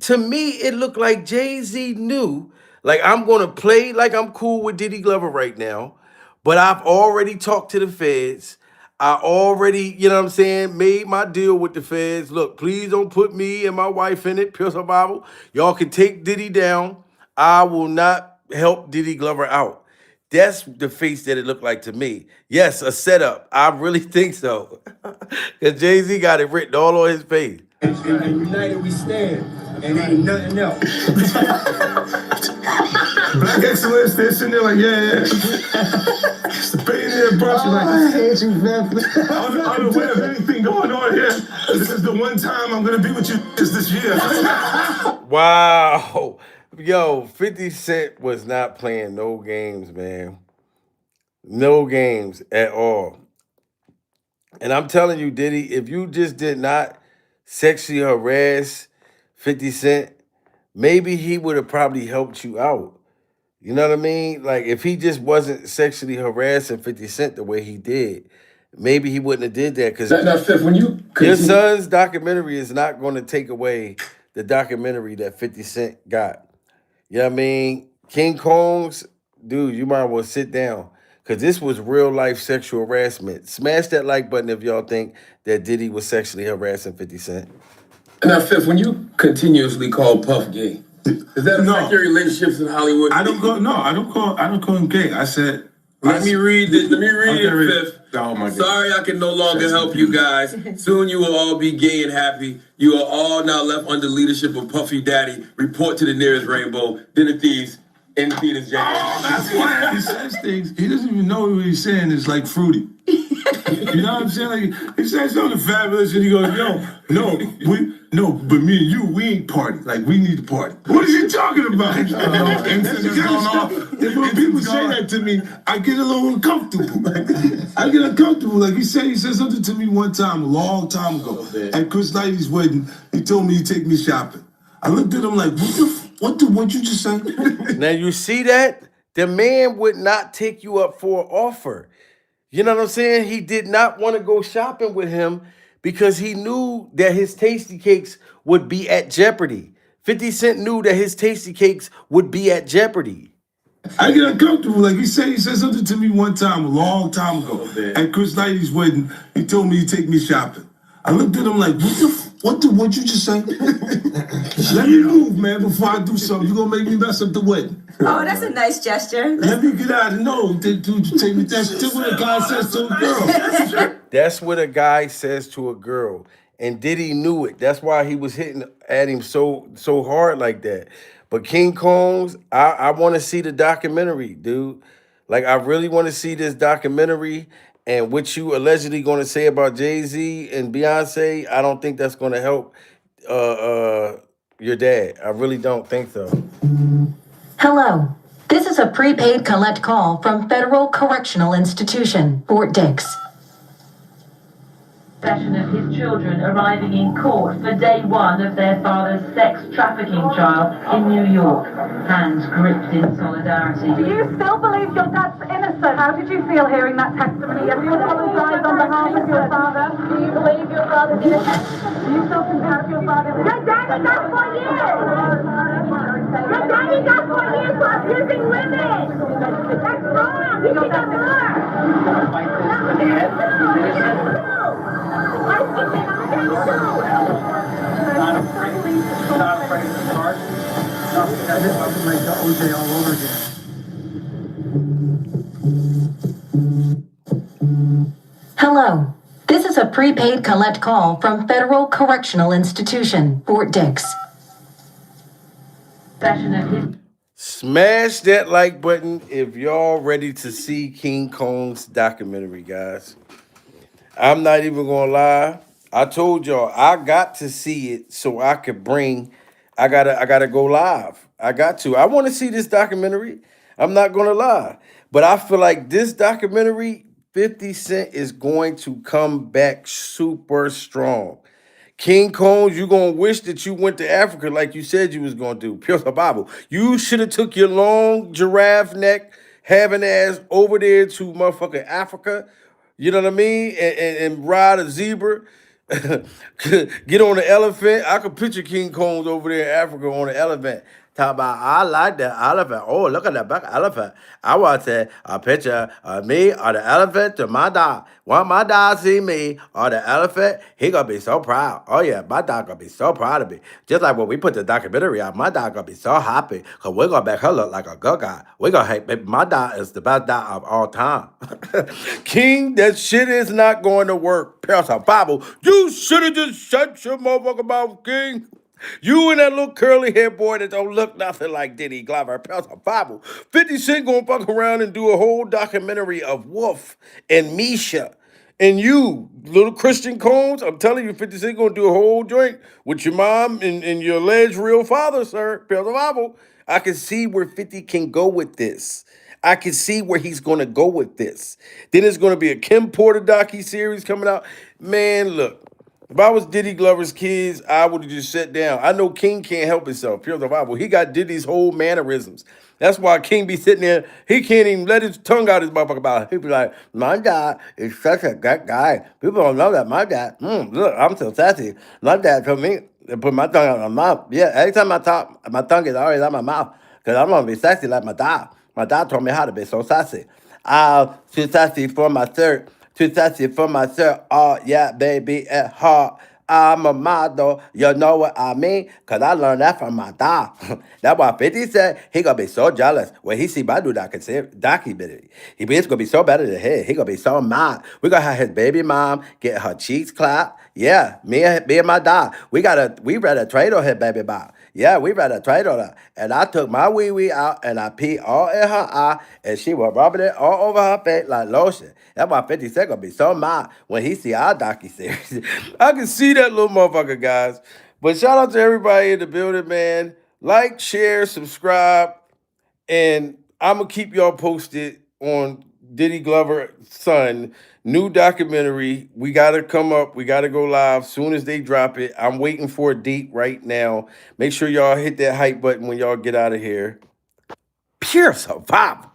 To me, it looked like Jay-Z knew, like, I'm gonna play like I'm cool with Diddy Glover right now, but I've already talked to the feds. I already, you know what I'm saying, made my deal with the feds. Look, please don't put me and my wife in it, pure survival. Y'all can take Diddy down. I will not help Diddy Glover out. That's the face that it looked like to me. Yes, a setup. I really think so. Because Jay-Z got it written all on his face. And united we stand, and ain't nothing else. Black excellence, they're sitting there like, yeah. It's the billionaire brunch. Like, I hate you, man. I'm unaware of anything going on here. This is the one time I'm gonna be with you this year. Wow. Yo, 50 Cent was not playing no games, man. No games at all. And I'm telling you, Diddy, if you just did not sexually harass 50 Cent, maybe he would have probably helped you out. You know what I mean? Like, if he just wasn't sexually harassing 50 Cent the way he did, maybe he wouldn't have did that. Because Now, Fifth, when you your son's documentary is not going to take away the documentary that 50 Cent got. You know what I mean? King Kong's, dude, you might well sit down. Because this was real life sexual harassment. Smash that like button if y'all think that Diddy was sexually harassing 50 Cent. Now, Fifth, when you continuously call Puff gay, does that affect your relationships in Hollywood? I don't call him gay. I said, Let me read it, Fifth. Oh my God. Sorry, I can no longer help you guys. Soon you will all be gay and happy. You are all now left under leadership of Puffy Daddy. Report to the nearest rainbow. Dinner thieves in theaters, January. That's why he says things. He doesn't even know what he's saying is like fruity. You know what I'm saying? Like, he says something fabulous and he goes, but me and you, we ain't party. Like, we need to party. What is he talking about? When people say that to me, I get a little uncomfortable. Like, he said something to me one time, a long time ago. At Chris Knightley's wedding, he told me he'd take me shopping. I looked at him like, what'd you just say? Now, you see that? The man would not take you up for an offer. You know what I'm saying? He did not want to go shopping with him because he knew that his tasty cakes would be at jeopardy. 50 Cent knew that his tasty cakes would be at jeopardy. I get uncomfortable. Like, he said something to me one time, a long time ago. At Chris Knightley's wedding, he told me he'd take me shopping. I looked at him like, what'd you just say? Let me move, man, before I do something. You're gonna make me mess up the wedding. Oh, that's a nice gesture. Let me get out of no, dude, you take me. That's what a guy says to a girl. That's what a guy says to a girl. And Diddy knew it. That's why he was hitting at him so hard like that. But King Kong's, I want to see the documentary, dude. Like, I really want to see this documentary. And what you allegedly going to say about Jay-Z and Beyonce, I don't think that's going to help your dad. I really don't think so. Hello. This is a prepaid collect call from Federal Correctional Institution, Fort Dix. Possession of his children arriving in court for day one of their father's sex trafficking trial in New York. Hands gripped in solidarity. Do you still believe your dad's innocent? How did you feel hearing that testimony? Have you apologized on behalf of your father? Do you believe your father's innocent? Do you still consider your father innocent? Your daddy got 4 years! Your daddy got 4 years for abusing women! That's wrong! You should have more! Not afraid of the charge. Nothing like the OJ all over again. Hello. This is a prepaid collect call from Federal Correctional Institution, Fort Dix. Smash that like button if y'all ready to see King Kong's documentary, guys. I'm not even gonna lie. I told y'all I got to see it so I could bring. I gotta go live. I got to. I want to see this documentary. I'm not gonna lie, but I feel like this documentary, 50 Cent is going to come back super strong. King Combs, you gonna wish that you went to Africa like you said you was gonna do. Pure Bible. You should have took your long giraffe neck having ass over there to motherfucking Africa. You know what I mean? And ride a zebra. Get on the elephant. I could picture King Combs over there in Africa on the elephant. Talk about, I like the elephant. Oh, look at that back elephant. I want to a picture of me or the elephant to my dog. When my dog see me or the elephant, he gonna be so proud. Oh yeah, my dog gonna be so proud of me. Just like when we put the documentary out, my dog gonna be so happy because we're gonna make her look like a good guy. We're gonna hate, my dog is the best dog of all time. King, that shit is not going to work. Parents of Bible, you should have just shut your motherfucking mouth, King. You and that little curly hair boy that don't look nothing like Diddy Glover. Pels a Bible. 50 Cent gonna fuck around and do a whole documentary of Wolf and Misha. And you, little Christian Combs, I'm telling you, 50 Cent gonna do a whole joint with your mom and your alleged real father, sir. Pels a Bible. I can see where 50 can go with this. I can see where he's gonna go with this. Then there's gonna be a Kim Porter docu-series coming out. Man, look. If I was Diddy Glover's kids, I would have just sat down. I know King can't help himself. Pure survival. He got Diddy's whole mannerisms. That's why King be sitting there. He can't even let his tongue out his motherfucking mouth. He be like, my dad is such a good guy. People don't know that. My dad, look, I'm so sassy. My dad told me to put my tongue out my mouth. Yeah, every time I talk, my tongue is always out my mouth. Because I'm going to be sexy like my dad. My dad told me how to be so sassy. Too sassy for my shirt. Too sassy for my shirt. Oh, yeah, baby, at heart. I'm a model, you know what I mean? Because I learned that from my dad. That's why 50 said he going to be so jealous when he see my new documentary. He's going to be so better than him. He going to be so mad. We're going to have his baby mom get her cheeks clapped. Yeah, me and my dad, we read a trade on his baby mom. Yeah, we read a trade on her. And I took my wee out and I peed all in her eye and she was rubbing it all over her face like lotion. That's why 50 Cent gonna be so mad when he see our docu-series. I can see that little motherfucker, guys. But shout out to everybody in the building, man. Like, share, subscribe, and I'm gonna keep y'all posted on Diddy Glover's son new documentary. We gotta come up. We gotta go live soon as they drop it. I'm waiting for a date right now. Make sure y'all hit that hype button when y'all get out of here. Pure survival.